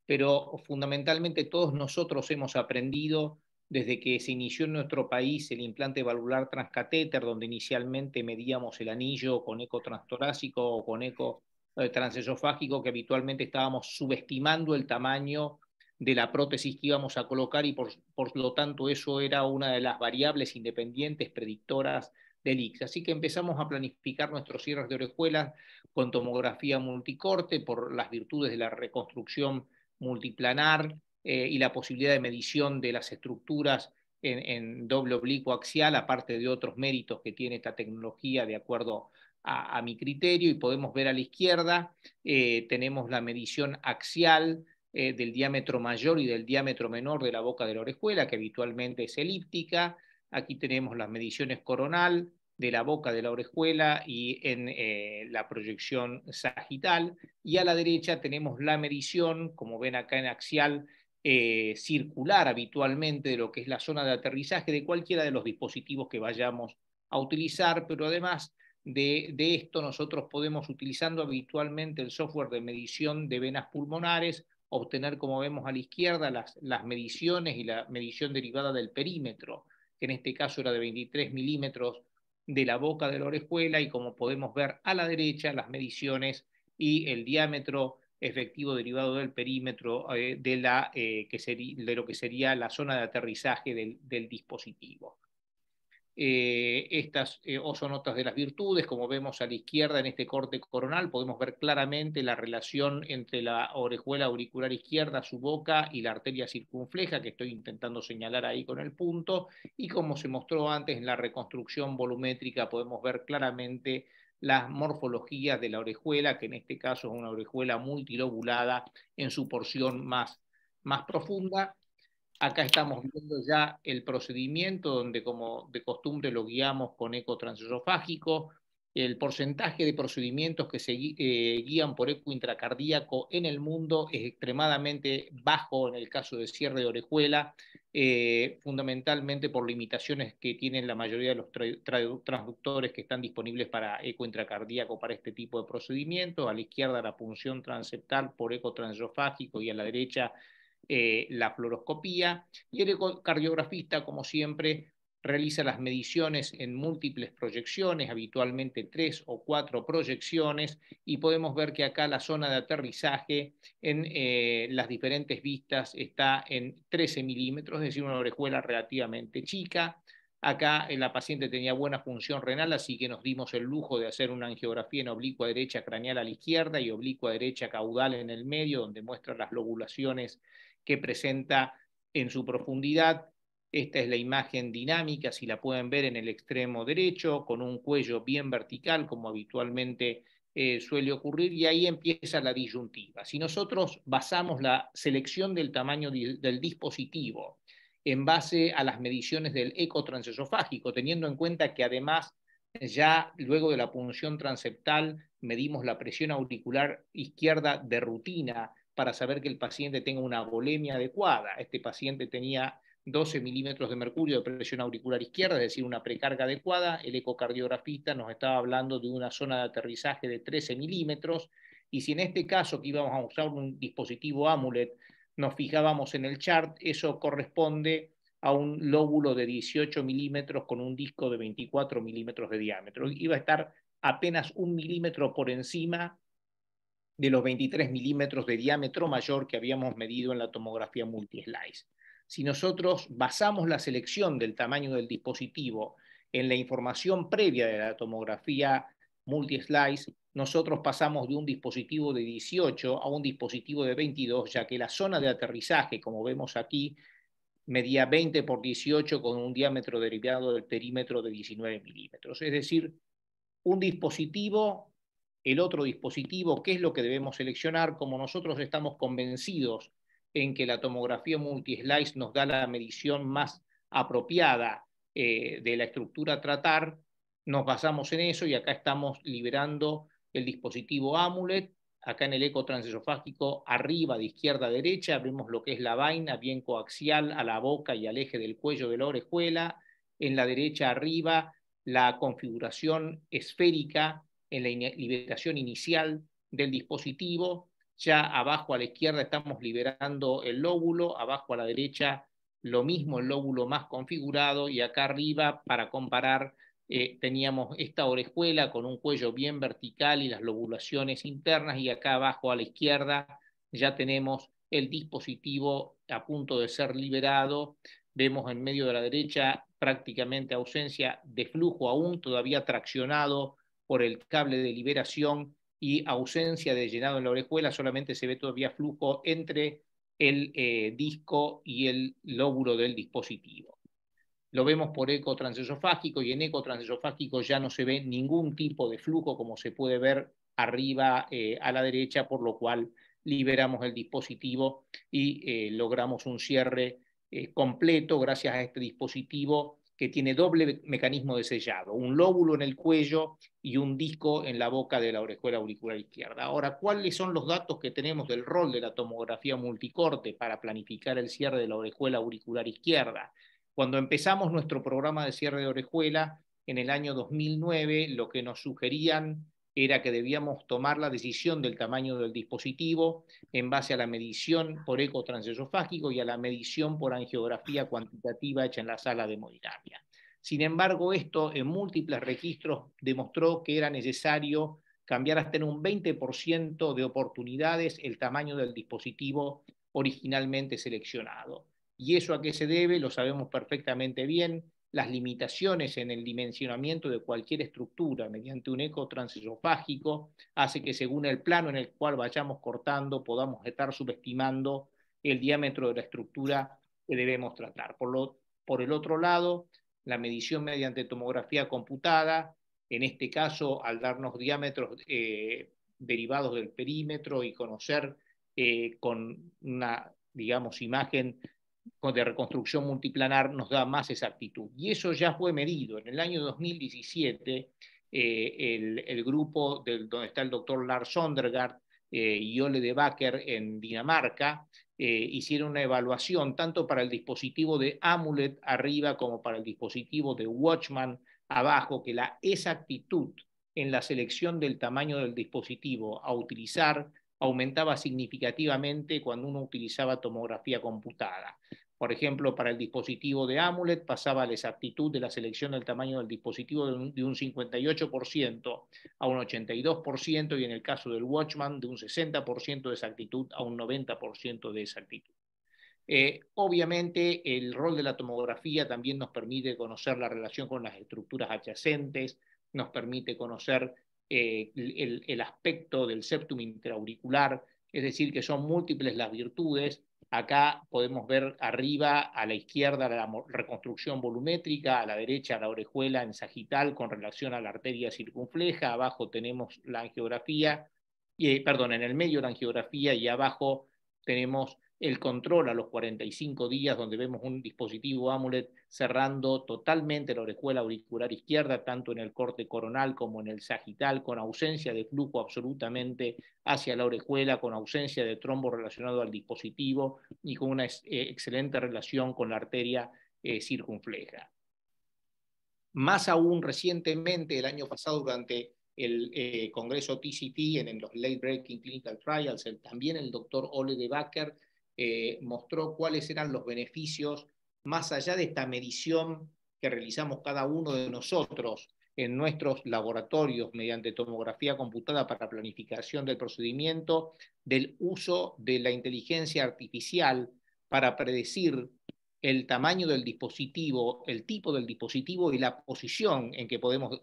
pero fundamentalmente todos nosotros hemos aprendido desde que se inició en nuestro país el implante valvular transcatéter, donde inicialmente medíamos el anillo con eco transtorácico o con eco transesofágico, que habitualmente estábamos subestimando el tamaño de la prótesis que íbamos a colocar y por lo tanto eso era una de las variables independientes predictoras del ICS. Así que empezamos a planificar nuestros cierres de orejuelas con tomografía multicorte por las virtudes de la reconstrucción multiplanar y la posibilidad de medición de las estructuras en doble oblicuo axial, aparte de otros méritos que tiene esta tecnología de acuerdo a mi criterio. Y podemos ver a la izquierda, tenemos la medición axial del diámetro mayor y del diámetro menor de la boca de la orejuela, que habitualmente es elíptica. Aquí tenemos las mediciones coronal de la boca de la orejuela y en la proyección sagital. Y a la derecha tenemos la medición, como ven acá en axial, circular habitualmente de lo que es la zona de aterrizaje de cualquiera de los dispositivos que vayamos a utilizar, pero además de esto nosotros podemos, utilizando habitualmente el software de medición de venas pulmonares, obtener, como vemos a la izquierda, las mediciones y la medición derivada del perímetro, que en este caso era de 23 milímetros de la boca de la orejuela, y como podemos ver a la derecha, las mediciones y el diámetro efectivo derivado del perímetro de lo que sería la zona de aterrizaje del dispositivo. Estas son otras de las virtudes. Como vemos a la izquierda en este corte coronal, podemos ver claramente la relación entre la orejuela auricular izquierda, su boca, y la arteria circunfleja, que estoy intentando señalar ahí con el punto, y como se mostró antes en la reconstrucción volumétrica, podemos ver claramente las morfologías de la orejuela, que en este caso es una orejuela multilobulada en su porción más profunda. Acá estamos viendo ya el procedimiento donde, como de costumbre, lo guiamos con eco transesofágico. el porcentaje de procedimientos que se guían por eco intracardíaco en el mundo es extremadamente bajo en el caso de cierre de orejuela, fundamentalmente por limitaciones que tienen la mayoría de los transductores que están disponibles para eco intracardíaco para este tipo de procedimientos. A la izquierda la punción transeptal por eco transesofágico y a la derecha la fluoroscopía. Y el ecocardiografista, como siempre, realiza las mediciones en múltiples proyecciones, habitualmente 3 o 4 proyecciones, y podemos ver que acá la zona de aterrizaje en las diferentes vistas está en 13 milímetros, es decir, una orejuela relativamente chica. Acá la paciente tenía buena función renal, así que nos dimos el lujo de hacer una angiografía en oblicua derecha craneal a la izquierda y oblicua derecha caudal en el medio, donde muestra las lobulaciones que presenta en su profundidad. Esta es la imagen dinámica, si la pueden ver en el extremo derecho, con un cuello bien vertical, como habitualmente suele ocurrir, y ahí empieza la disyuntiva. Si nosotros basamos la selección del tamaño del dispositivo en base a las mediciones del eco transesofágico, teniendo en cuenta que además ya luego de la punción transeptal medimos la presión auricular izquierda de rutina para saber que el paciente tenga una volemia adecuada. Este paciente tenía 12 milímetros de mercurio de presión auricular izquierda, es decir, una precarga adecuada. El ecocardiografista nos estaba hablando de una zona de aterrizaje de 13 milímetros, y si en este caso que íbamos a usar un dispositivo Amulet, nos fijábamos en el chart, eso corresponde a un lóbulo de 18 milímetros con un disco de 24 milímetros de diámetro. Iba a estar apenas 1 milímetro por encima de los 23 milímetros de diámetro mayor que habíamos medido en la tomografía multislice. Si nosotros basamos la selección del tamaño del dispositivo en la información previa de la tomografía multislice, nosotros pasamos de un dispositivo de 18 a un dispositivo de 22, ya que la zona de aterrizaje, como vemos aquí, medía 20 por 18 con un diámetro derivado del perímetro de 19 milímetros. Es decir, un dispositivo, el otro dispositivo, ¿qué es lo que debemos seleccionar? Como nosotros estamos convencidos en que la tomografía multislice nos da la medición más apropiada de la estructura a tratar, nos basamos en eso, y acá estamos liberando el dispositivo Amulet. Acá en el eco transesofágico, arriba de izquierda a derecha, vemos lo que es la vaina bien coaxial a la boca y al eje del cuello de la orejuela. En la derecha arriba, la configuración esférica en la liberación inicial del dispositivo. Ya abajo a la izquierda estamos liberando el lóbulo, abajo a la derecha lo mismo, el lóbulo más configurado, y acá arriba, para comparar, teníamos esta orejuela con un cuello bien vertical y las lobulaciones internas, y acá abajo a la izquierda ya tenemos el dispositivo a punto de ser liberado. Vemos en medio de la derecha prácticamente ausencia de flujo aún, todavía traccionado por el cable de liberación, y ausencia de llenado en la orejuela, solamente se ve todavía flujo entre el disco y el lóbulo del dispositivo. Lo vemos por eco transesofágico, y en eco transesofágico ya no se ve ningún tipo de flujo como se puede ver arriba a la derecha, por lo cual liberamos el dispositivo y logramos un cierre completo gracias a este dispositivo que tiene doble mecanismo de sellado, un lóbulo en el cuello y un disco en la boca de la orejuela auricular izquierda. Ahora, ¿cuáles son los datos que tenemos del rol de la tomografía multicorte para planificar el cierre de la orejuela auricular izquierda? Cuando empezamos nuestro programa de cierre de orejuela en el año 2009, lo que nos sugerían era que debíamos tomar la decisión del tamaño del dispositivo en base a la medición por eco transesofágico y a la medición por angiografía cuantitativa hecha en la sala de hemodinamia. Sin embargo, esto en múltiples registros demostró que era necesario cambiar hasta en un 20% de oportunidades el tamaño del dispositivo originalmente seleccionado. ¿Y eso a qué se debe? Lo sabemos perfectamente bien. Las limitaciones en el dimensionamiento de cualquier estructura mediante un eco transesofágico hace que, según el plano en el cual vayamos cortando, podamos estar subestimando el diámetro de la estructura que debemos tratar. Por el otro lado, la medición mediante tomografía computada, en este caso, al darnos diámetros derivados del perímetro y conocer con una, digamos, imagen de reconstrucción multiplanar, nos da más exactitud. Y eso ya fue medido. En el año 2017, el grupo donde está el doctor Lars Sondergaard y Ole de Backer en Dinamarca, hicieron una evaluación tanto para el dispositivo de Amulet arriba como para el dispositivo de Watchman abajo, que la exactitud en la selección del tamaño del dispositivo a utilizar aumentaba significativamente cuando uno utilizaba tomografía computada. Por ejemplo, para el dispositivo de Amulet pasaba la exactitud de la selección del tamaño del dispositivo de un 58% a un 82%, y en el caso del Watchman de un 60% de exactitud a un 90% de exactitud. Obviamente el rol de la tomografía también nos permite conocer la relación con las estructuras adyacentes, nos permite conocer el aspecto del septum intraauricular, es decir, que son múltiples las virtudes. Acá podemos ver arriba a la izquierda la reconstrucción volumétrica, a la derecha la orejuela en sagital con relación a la arteria circunfleja, abajo tenemos la angiografía, en el medio la angiografía y abajo tenemos el control a los 45 días, donde vemos un dispositivo Amulet cerrando totalmente la orejuela auricular izquierda, tanto en el corte coronal como en el sagital, con ausencia de flujo absolutamente hacia la orejuela, con ausencia de trombo relacionado al dispositivo y con una excelente relación con la arteria circunfleja. Más aún recientemente, el año pasado, durante el congreso TCT, en los Late Breaking Clinical Trials, también el doctor Ole de Backer mostró cuáles eran los beneficios más allá de esta medición que realizamos cada uno de nosotros en nuestros laboratorios mediante tomografía computada para planificación del procedimiento, del uso de la inteligencia artificial para predecir el tamaño del dispositivo, el tipo del dispositivo y la posición en que podemos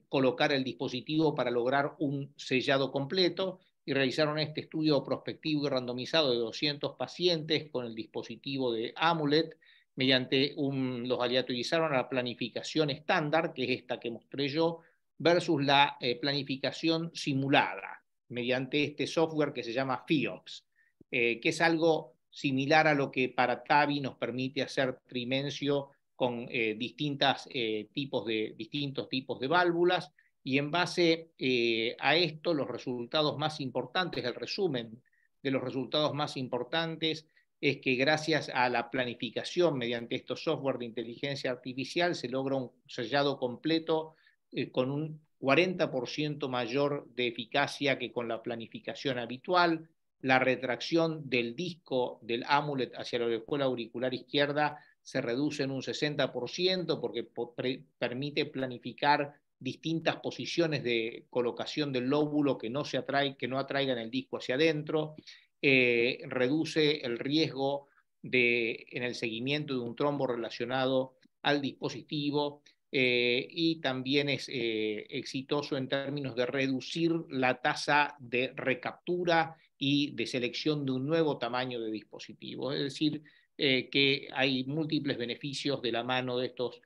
colocar el dispositivo para lograr un sellado completo, y realizaron este estudio prospectivo y randomizado de 200 pacientes con el dispositivo de Amulet, mediante los aleatorizaron a la planificación estándar, que es esta que mostré yo, versus la planificación simulada, mediante este software que se llama FIOPS, que es algo similar a lo que para TAVI nos permite hacer trimencio con distintos tipos de válvulas, y en base a esto los resultados más importantes, el resumen de los resultados más importantes es que gracias a la planificación mediante estos software de inteligencia artificial se logra un sellado completo con un 40% mayor de eficacia que con la planificación habitual. La retracción del disco del Amulet hacia la orejuela auricular izquierda se reduce en un 60% porque permite planificar distintas posiciones de colocación del lóbulo que no atraigan el disco hacia adentro, reduce el riesgo en el seguimiento de un trombo relacionado al dispositivo, y también es exitoso en términos de reducir la tasa de recaptura y de selección de un nuevo tamaño de dispositivo. Es decir, que hay múltiples beneficios de la mano de estos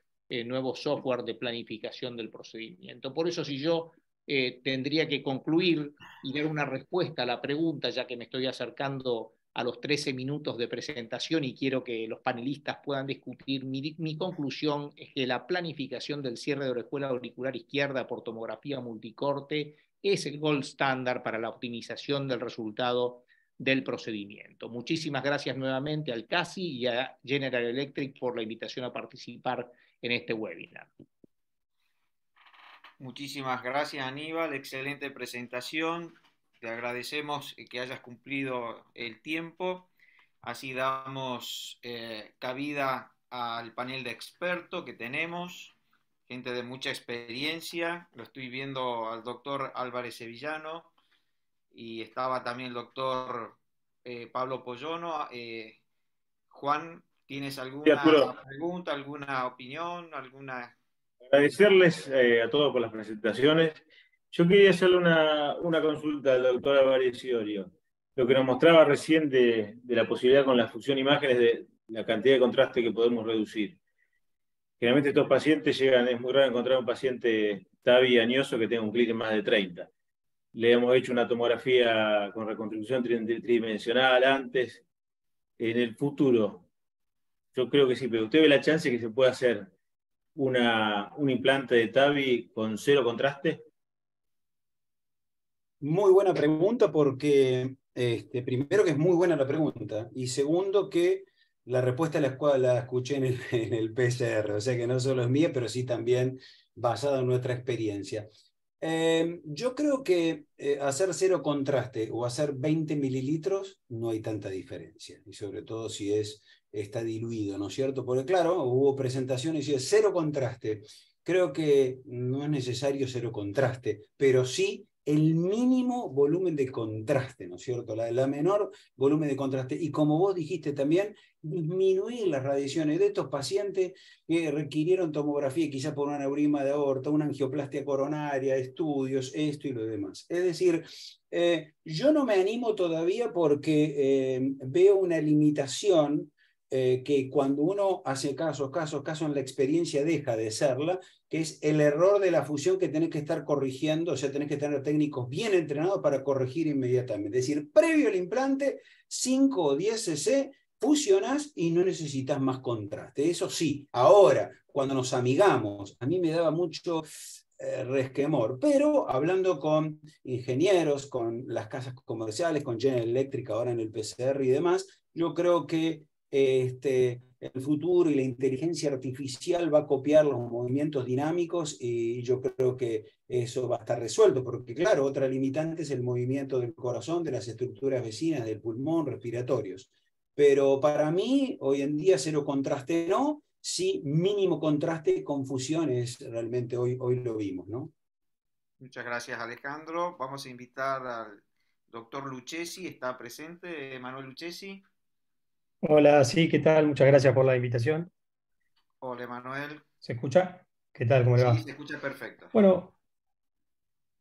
nuevos software de planificación del procedimiento. Por eso, si yo tendría que concluir y dar una respuesta a la pregunta, ya que me estoy acercando a los 13 minutos de presentación y quiero que los panelistas puedan discutir, mi conclusión es que la planificación del cierre de orejuela auricular izquierda por tomografía multicorte es el gold standard para la optimización del resultado del procedimiento. Muchísimas gracias nuevamente al CASI y a General Electric por la invitación a participar en este webinar. Muchísimas gracias, Aníbal, excelente presentación. Te agradecemos que hayas cumplido el tiempo. Así damos cabida al panel de expertos que tenemos, gente de mucha experiencia. Lo estoy viendo al doctor Álvarez Sevillano y estaba también el doctor Pablo Poyono. Juan, ¿tienes alguna pregunta, alguna opinión, alguna...? Agradecerles a todos por las presentaciones. Yo quería hacerle una consulta al doctor Álvarez Iorio. Lo que nos mostraba recién de la posibilidad con la fusión imágenes de la cantidad de contraste que podemos reducir. Generalmente estos pacientes es muy raro encontrar un paciente TAVI añoso que tenga un clic de más de 30. Le hemos hecho una tomografía con reconstrucción tridimensional antes. En el futuro, yo creo que sí, pero usted ve la chance que se pueda hacer un implante de TAVI con 0 contraste? Muy buena pregunta porque, primero que es muy buena la pregunta y segundo que la respuesta la escuché en el PCR, o sea que no solo es mía, pero sí también basada en nuestra experiencia. Yo creo que hacer 0 contraste o hacer 20 mililitros no hay tanta diferencia, y sobre todo si está diluido, ¿no es cierto? Porque claro, hubo presentaciones y es 0 contraste. Creo que no es necesario 0 contraste, pero sí el mínimo volumen de contraste, ¿no es cierto? La menor volumen de contraste. Y como vos dijiste también, disminuir las radiaciones de estos pacientes que requirieron tomografía, quizás por un aneurisma de aorta, una angioplastia coronaria, estudios, esto y lo demás. Es decir, yo no me animo todavía porque veo una limitación que cuando uno hace caso en la experiencia deja de serla, que es el error de la fusión que tenés que estar corrigiendo, o sea, tenés que tener técnicos bien entrenados para corregir inmediatamente. Es decir, previo al implante, 5 o 10 cc, fusionas y no necesitas más contraste. Eso sí, ahora, cuando nos amigamos, a mí me daba mucho resquemor, pero hablando con ingenieros, con las casas comerciales, con General Electric ahora en el PCR y demás, yo creo que el futuro y la inteligencia artificial va a copiar los movimientos dinámicos y yo creo que eso va a estar resuelto, porque claro, otra limitante es el movimiento del corazón, de las estructuras vecinas, del pulmón, respiratorios. Pero para mí, hoy en día, 0 contraste no, sí mínimo contraste con fusiones, realmente hoy lo vimos, ¿no? Muchas gracias, Alejandro. Vamos a invitar al doctor Lucchesi. ¿Está presente, Manuel Lucchesi? Hola, sí, ¿qué tal? Muchas gracias por la invitación. Hola, Manuel. ¿Se escucha? ¿Qué tal? ¿Cómo le Sí, va? se escucha perfecto.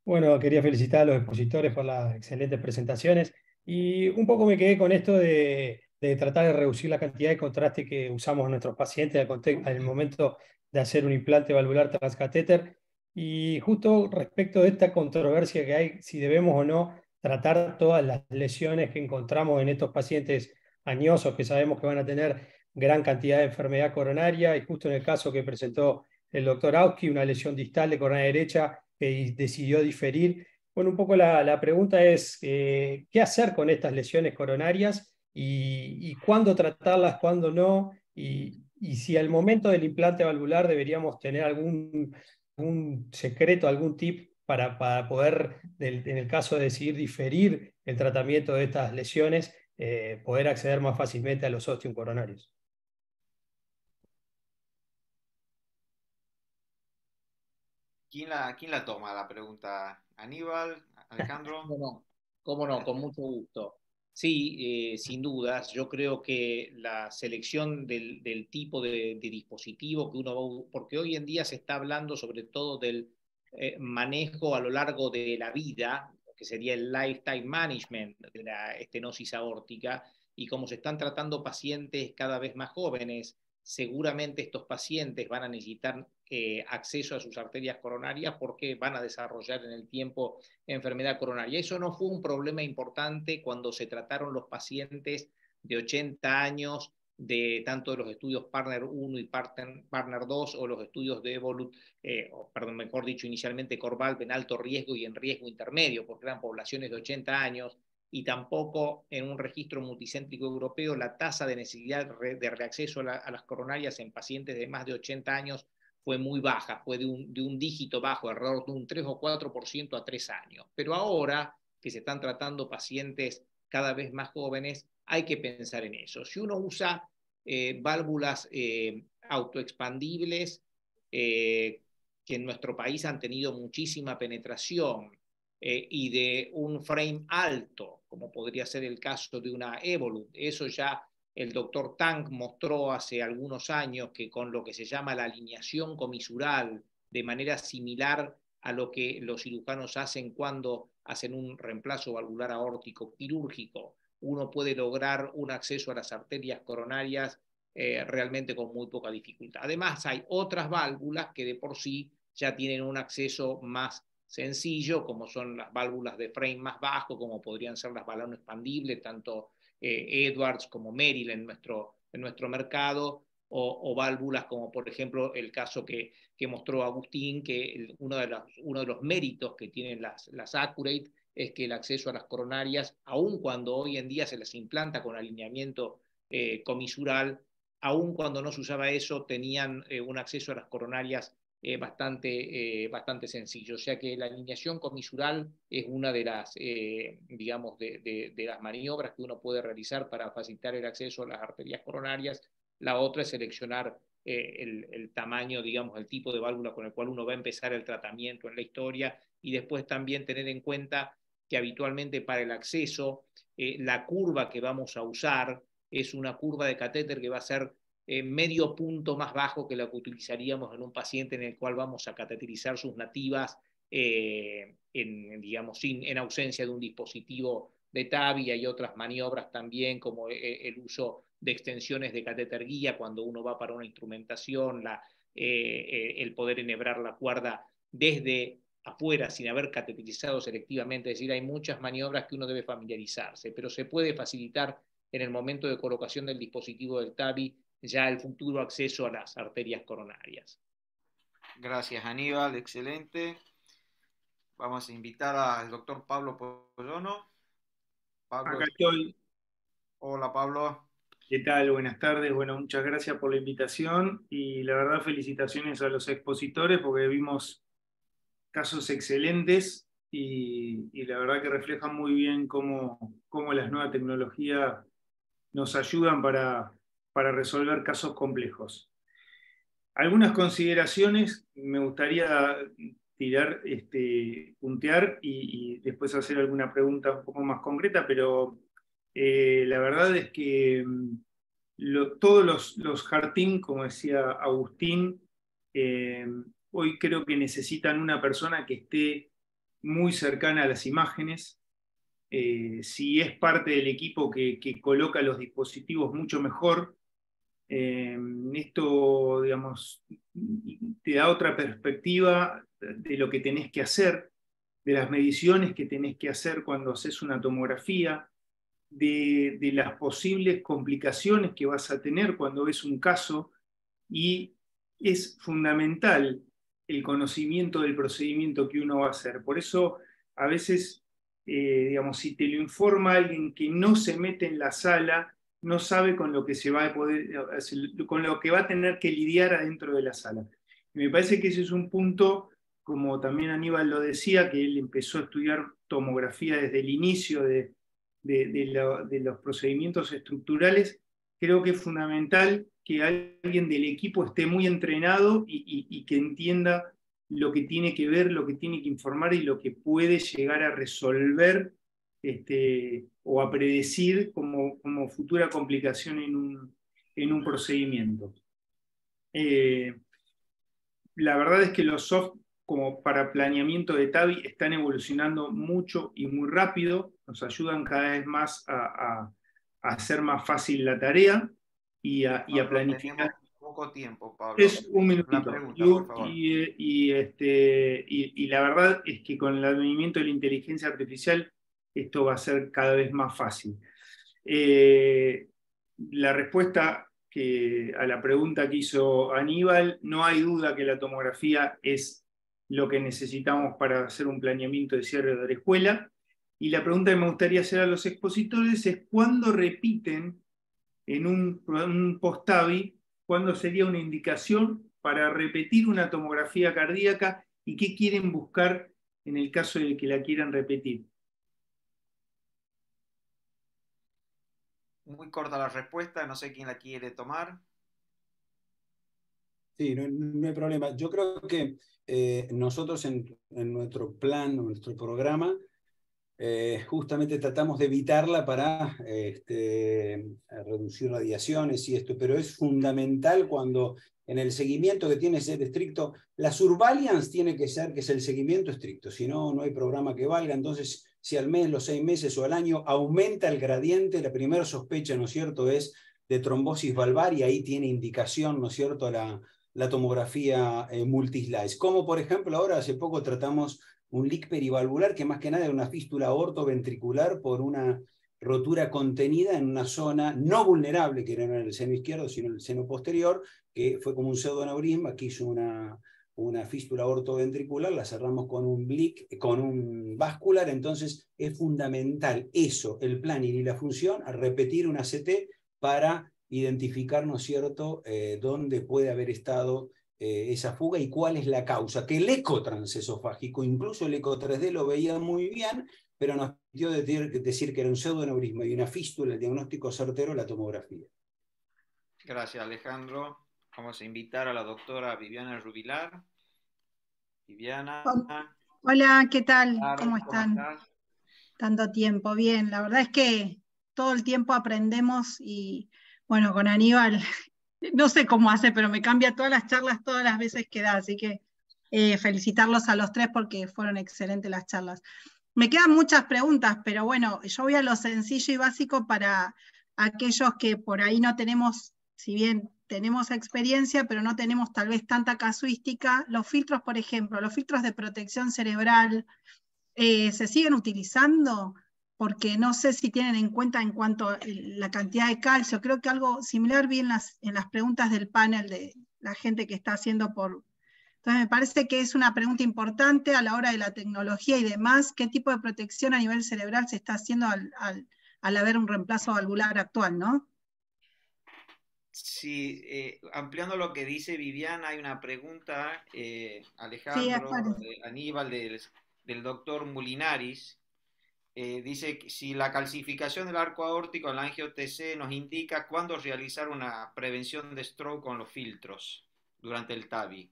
Bueno, quería felicitar a los expositores por las excelentes presentaciones y un poco me quedé con esto de tratar de reducir la cantidad de contraste que usamos en nuestros pacientes al momento de hacer un implante valvular transcatéter y justo respecto de esta controversia que hay, si debemos o no tratar todas las lesiones que encontramos en estos pacientes añosos que sabemos que van a tener gran cantidad de enfermedad coronaria y justo en el caso que presentó el doctor Auski, una lesión distal de coronaria derecha que decidió diferir. Bueno, un poco la pregunta es, ¿qué hacer con estas lesiones coronarias y cuándo tratarlas, cuándo no? Y si al momento del implante valvular deberíamos tener algún secreto, algún tip para poder, en el caso de decidir diferir el tratamiento de estas lesiones, poder acceder más fácilmente a los osteocoronarios. ¿Quién la toma la pregunta? ¿Aníbal? ¿Alejandro? Cómo no, con mucho gusto. Sí, sin dudas, yo creo que la selección del tipo de dispositivo que uno va, porque hoy en día se está hablando sobre todo del manejo a lo largo de la vida, que sería el lifetime management de la estenosis aórtica, y como se están tratando pacientes cada vez más jóvenes, seguramente estos pacientes van a necesitar acceso a sus arterias coronarias porque van a desarrollar en el tiempo enfermedad coronaria. Eso no fue un problema importante cuando se trataron los pacientes de 80 años de tanto de los estudios Partner 1 y Partner 2 o los estudios de Evolut, perdón, mejor dicho, inicialmente Corvalve en alto riesgo y en riesgo intermedio, porque eran poblaciones de 80 años, y tampoco en un registro multicéntrico europeo la tasa de necesidad de reacceso a las coronarias en pacientes de más de 80 años fue muy baja, fue de un dígito bajo, alrededor de un 3 o 4% a 3 años. Pero ahora que se están tratando pacientes cada vez más jóvenes, hay que pensar en eso. Si uno usa válvulas autoexpandibles, que en nuestro país han tenido muchísima penetración, y de un frame alto, como podría ser el caso de una Evolut, eso ya el doctor Tang mostró hace algunos años que con lo que se llama la alineación comisural, de manera similar a lo que los cirujanos hacen cuando hacen un reemplazo valvular aórtico quirúrgico, uno puede lograr un acceso a las arterias coronarias realmente con muy poca dificultad. Además, hay otras válvulas que de por sí ya tienen un acceso más sencillo, como son las válvulas de frame más bajo, como podrían ser las balones expandibles, tanto Edwards como Merrill en nuestro mercado, o válvulas, como por ejemplo el caso que mostró Agustín, que uno de los méritos que tienen las Accurate es que el acceso a las coronarias, aun cuando hoy en día se las implanta con alineamiento comisural, aun cuando no se usaba eso, tenían un acceso a las coronarias bastante sencillo. O sea que la alineación comisural es una de las, digamos, de las maniobras que uno puede realizar para facilitar el acceso a las arterias coronarias. La otra es seleccionar el tamaño, digamos, el tipo de válvula con el cual uno va a empezar el tratamiento en la historia, y después también tener en cuenta que habitualmente para el acceso, la curva que vamos a usar es una curva de catéter que va a ser medio punto más bajo que la que utilizaríamos en un paciente en el cual vamos a cateterizar sus nativas digamos, en ausencia de un dispositivo de TAVI. Hay otras maniobras también, como el uso de extensiones de catéter guía cuando uno va para una instrumentación, el poder enhebrar la cuerda desde afuera sin haber cateterizado selectivamente. Es decir, hay muchas maniobras que uno debe familiarizarse, pero se puede facilitar en el momento de colocación del dispositivo del TAVI ya el futuro acceso a las arterias coronarias. Gracias, Aníbal, excelente. Vamos a invitar al doctor Pablo Pollono. Pablo, acá estoy. Hola, Pablo. ¿Qué tal? Buenas tardes. Bueno, muchas gracias por la invitación y la verdad felicitaciones a los expositores porque vimos casos excelentes y la verdad que reflejan muy bien cómo las nuevas tecnologías nos ayudan para resolver casos complejos. Algunas consideraciones me gustaría tirar, puntear y después hacer alguna pregunta un poco más concreta, pero la verdad es que todos los heart team, como decía Agustín, hoy creo que necesitan una persona que esté muy cercana a las imágenes. Si es parte del equipo que coloca los dispositivos, mucho mejor. Esto, digamos, te da otra perspectiva de lo que tenés que hacer, de las mediciones que tenés que hacer cuando haces una tomografía, de las posibles complicaciones que vas a tener cuando ves un caso, y es fundamental el conocimiento del procedimiento que uno va a hacer. Por eso, a veces, digamos, si te lo informa alguien que no se mete en la sala, no sabe con lo que se va a poder, con lo que va a tener que lidiar adentro de la sala. Y me parece que ese es un punto, como también Aníbal lo decía, que él empezó a estudiar tomografía desde el inicio de los procedimientos estructurales. Creo que es fundamental que alguien del equipo esté muy entrenado y que entienda lo que tiene que ver, lo que tiene que informar y lo que puede llegar a resolver o a predecir como futura complicación en un procedimiento. La verdad es que los soft como para planeamiento de TAVI están evolucionando mucho y muy rápido, nos ayudan cada vez más a hacer más fácil la tarea y a planificar. Tenemos poco tiempo, Pablo. Es un minutito. Pregunta, por favor. Y la verdad es que con el advenimiento de la inteligencia artificial esto va a ser cada vez más fácil. La respuesta a la pregunta que hizo Aníbal, no hay duda que la tomografía es lo que necesitamos para hacer un planeamiento de cierre de orejuela. Y la pregunta que me gustaría hacer a los expositores es ¿cuándo repiten en un post-TAVI? ¿Cuándo sería una indicación para repetir una tomografía cardíaca y qué quieren buscar en el caso de que la quieran repetir? Muy corta la respuesta, no sé quién la quiere tomar. Sí, no hay problema. Yo creo que nosotros en nuestro plan, nuestro programa, justamente tratamos de evitarla para reducir radiaciones y esto, pero es fundamental cuando en el seguimiento que tiene que ser estricto, la surveillance tiene que ser que es el seguimiento estricto, si no, no hay programa que valga. Entonces, si al mes, los 6 meses o al año aumenta el gradiente, la primera sospecha, ¿no es cierto?, es de trombosis valvar y ahí tiene indicación, ¿no es cierto?, la tomografía multislice. Como por ejemplo ahora hace poco tratamos un leak perivalvular que más que nada es una fístula ortoventricular por una rotura contenida en una zona no vulnerable, que no era en el seno izquierdo, sino en el seno posterior, que fue como un pseudoaneurisma, que hizo una fístula ortoventricular, la cerramos con un BLIC, con un vascular. Entonces es fundamental eso, el planning y la función, a repetir una CT para identificar, ¿no es cierto?, dónde puede haber estado esa fuga y cuál es la causa. Que el eco transesofágico, incluso el eco 3D lo veía muy bien, pero nos dio decir que era un pseudoaneurisma y una fístula, el diagnóstico certero, la tomografía. Gracias, Alejandro. Vamos a invitar a la doctora Viviana Rubilar. Viviana. Hola, ¿qué tal? ¿Cómo ¿Cómo están? estás? Tanto tiempo. Bien, la verdad es que todo el tiempo aprendemos y bueno, con Aníbal, no sé cómo hace, pero me cambia todas las charlas todas las veces que da, así que felicitarlos a los tres porque fueron excelentes las charlas. Me quedan muchas preguntas, pero bueno, yo voy a lo sencillo y básico para aquellos que por ahí no tenemos, si bien tenemos experiencia, pero no tenemos tal vez tanta casuística. Los filtros, por ejemplo, los filtros de protección cerebral, ¿se siguen utilizando? Porque no sé si tienen en cuenta en cuanto a la cantidad de calcio. Creo que algo similar vi en las preguntas del panel de la gente que está haciendo por... Entonces me parece que es una pregunta importante a la hora de la tecnología y demás, qué tipo de protección a nivel cerebral se está haciendo al haber un reemplazo valvular actual, ¿no? Sí, ampliando lo que dice Viviana, hay una pregunta, Sí, Alejandro, Aníbal, del doctor Mulinaris. Dice que si la calcificación del arco aórtico en la angio-TC nos indica cuándo realizar una prevención de stroke con los filtros durante el TAVI.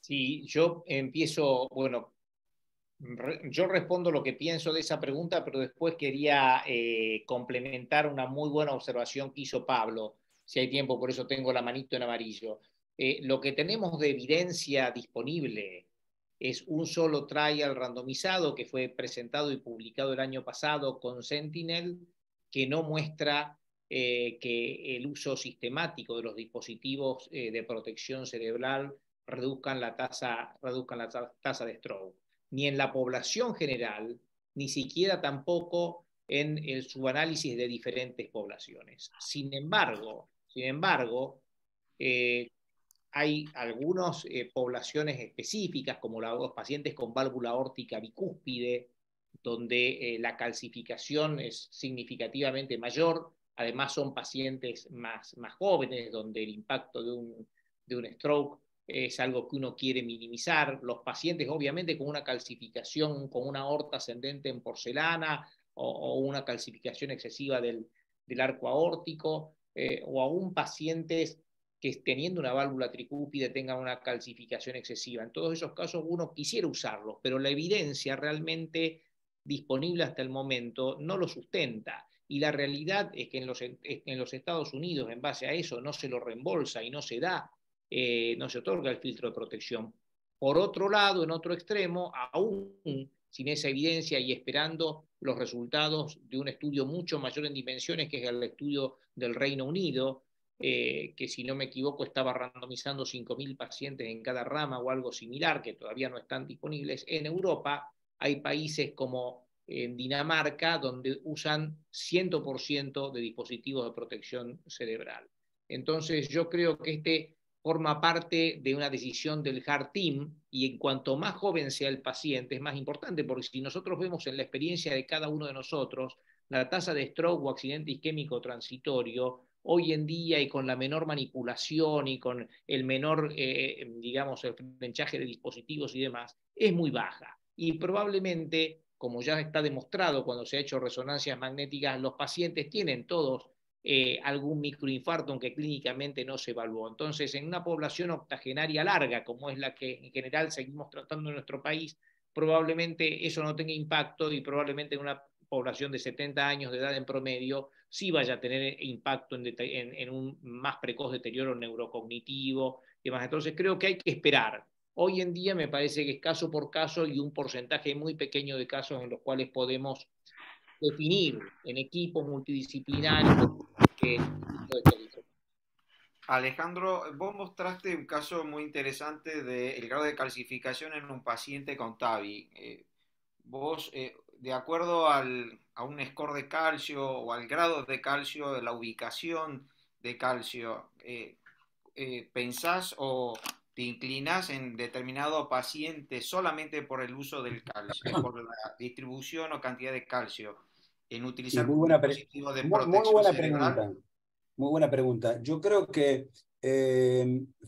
Sí, yo empiezo, bueno, yo respondo lo que pienso de esa pregunta, pero después quería complementar una muy buena observación que hizo Pablo, si hay tiempo, por eso tengo la manito en amarillo. Lo que tenemos de evidencia disponible es un solo trial randomizado que fue presentado y publicado el año pasado con Sentinel, que no muestra que el uso sistemático de los dispositivos de protección cerebral reduzcan la tasa de stroke, ni en la población general, ni siquiera tampoco en el subanálisis de diferentes poblaciones. Sin embargo, hay algunas poblaciones específicas, como los pacientes con válvula aórtica bicúspide, donde la calcificación es significativamente mayor. Además, son pacientes más jóvenes, donde el impacto de un stroke es algo que uno quiere minimizar. Los pacientes, obviamente, con una calcificación, con una aorta ascendente en porcelana o una calcificación excesiva del arco aórtico, o aún pacientes que teniendo una válvula tricúpide tengan una calcificación excesiva. En todos esos casos uno quisiera usarlos, pero la evidencia realmente disponible hasta el momento no lo sustenta. Y la realidad es que en los Estados Unidos, en base a eso, no se lo reembolsa y no se da, no se otorga el filtro de protección. Por otro lado, en otro extremo, aún sin esa evidencia y esperando los resultados de un estudio mucho mayor en dimensiones, que es el estudio del Reino Unido, que si no me equivoco estaba randomizando 5.000 pacientes en cada rama o algo similar, que todavía no están disponibles. En Europa hay países como en Dinamarca, donde usan 100% de dispositivos de protección cerebral. Entonces yo creo que forma parte de una decisión del Heart Team, y en cuanto más joven sea el paciente es más importante, porque si nosotros vemos en la experiencia de cada uno de nosotros, la tasa de stroke o accidente isquémico transitorio hoy en día, y con la menor manipulación y con el menor, digamos, el frenchaje de dispositivos y demás, es muy baja. Y probablemente, como ya está demostrado cuando se ha hecho resonancias magnéticas, los pacientes tienen todos algún microinfarto, aunque clínicamente no se evaluó. Entonces, en una población octogenaria larga, como es la que en general seguimos tratando en nuestro país, probablemente eso no tenga impacto, y probablemente en una población de 70 años de edad en promedio sí vaya a tener impacto en un más precoz deterioro neurocognitivo y demás. Entonces creo que hay que esperar. Hoy en día me parece que es caso por caso y un porcentaje muy pequeño de casos en los cuales podemos definir en equipos multidisciplinarios Alejandro, vos mostraste un caso muy interesante del grado de calcificación en un paciente con TAVI. Vos de acuerdo a un score de calcio o al grado de calcio, de la ubicación de calcio, ¿pensás o te inclinás en determinado paciente solamente por el uso del calcio, por la distribución o cantidad de calcio, en utilizar Sí, un dispositivo de protección buena cerebral? pregunta. Muy buena pregunta. Yo creo que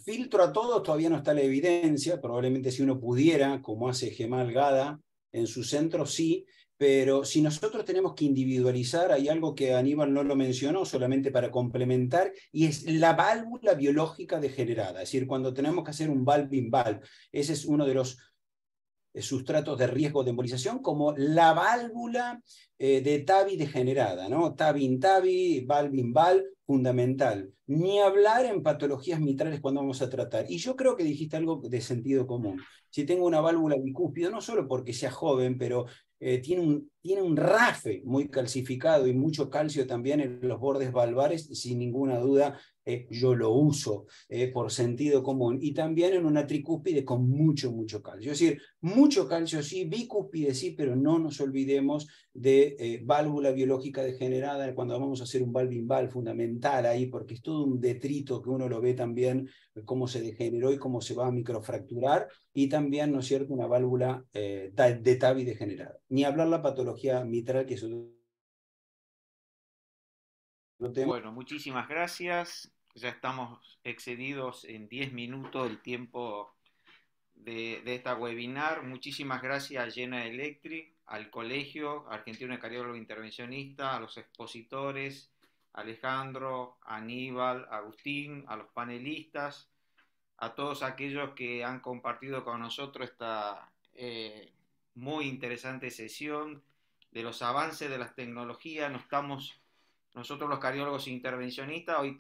filtro a todos todavía no está la evidencia. Probablemente si uno pudiera, como hace Gemal Gada en su centro, sí. Pero si nosotros tenemos que individualizar, hay algo que Aníbal no lo mencionó, solamente para complementar, y es la válvula biológica degenerada. Es decir, cuando tenemos que hacer un valve-in-valve, ese es uno de los sustratos de riesgo de embolización, como la válvula de TAVI degenerada, ¿no? TAVI-in-TAVI, valve-in-valve, fundamental. Ni hablar en patologías mitrales cuando vamos a tratar. Y yo creo que dijiste algo de sentido común. Si tengo una válvula bicúspide, no solo porque sea joven, pero tiene un RAFE muy calcificado y mucho calcio también en los bordes valvares, sin ninguna duda, yo lo uso por sentido común. Y también en una tricúspide con mucho calcio. Es decir, mucho calcio sí, bicúspide sí, pero no nos olvidemos de válvula biológica degenerada cuando vamos a hacer un valve-in-valve fundamental ahí, porque es todo un detrito que uno lo ve también, cómo se degeneró y cómo se va a microfracturar, y también, ¿no es cierto?, una válvula de TAVI degenerada. Ni hablar la patología mitral, que es otro tema. Bueno, muchísimas gracias. Ya estamos excedidos en 10 minutos el tiempo de esta webinar. Muchísimas gracias a General Electric, al Colegio Argentino de Cardiólogos Intervencionistas, a los expositores, Alejandro, Aníbal, Agustín, a los panelistas, a todos aquellos que han compartido con nosotros esta muy interesante sesión de los avances de las tecnologías. Nosotros los cardiólogos intervencionistas hoy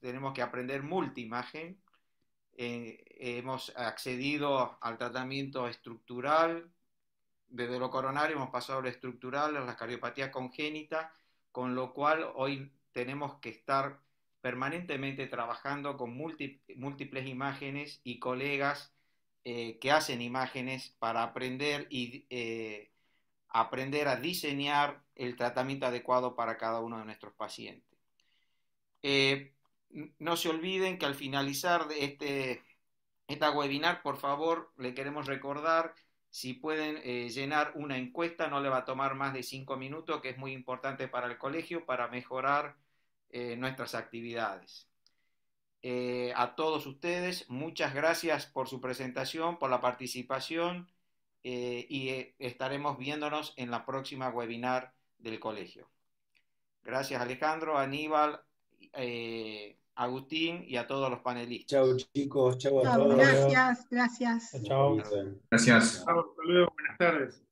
tenemos que aprender multiimagen. Hemos accedido al tratamiento estructural, desde lo coronario hemos pasado a lo estructural, a la cardiopatía congénita, con lo cual hoy tenemos que estar permanentemente trabajando con múltiples imágenes y colegas que hacen imágenes para aprender a diseñar el tratamiento adecuado para cada uno de nuestros pacientes. No se olviden que al finalizar de esta webinar, por favor, le queremos recordar, si pueden llenar una encuesta, no le va a tomar más de 5 minutos, que es muy importante para el colegio, para mejorar nuestras actividades. A todos ustedes, muchas gracias por su presentación, por la participación, y estaremos viéndonos en la próxima webinar del colegio. Gracias, Alejandro, Aníbal, Agustín y a todos los panelistas. Chao, chicos. Chao a todos. Gracias. Chao. Gracias. Hasta luego, buenas tardes.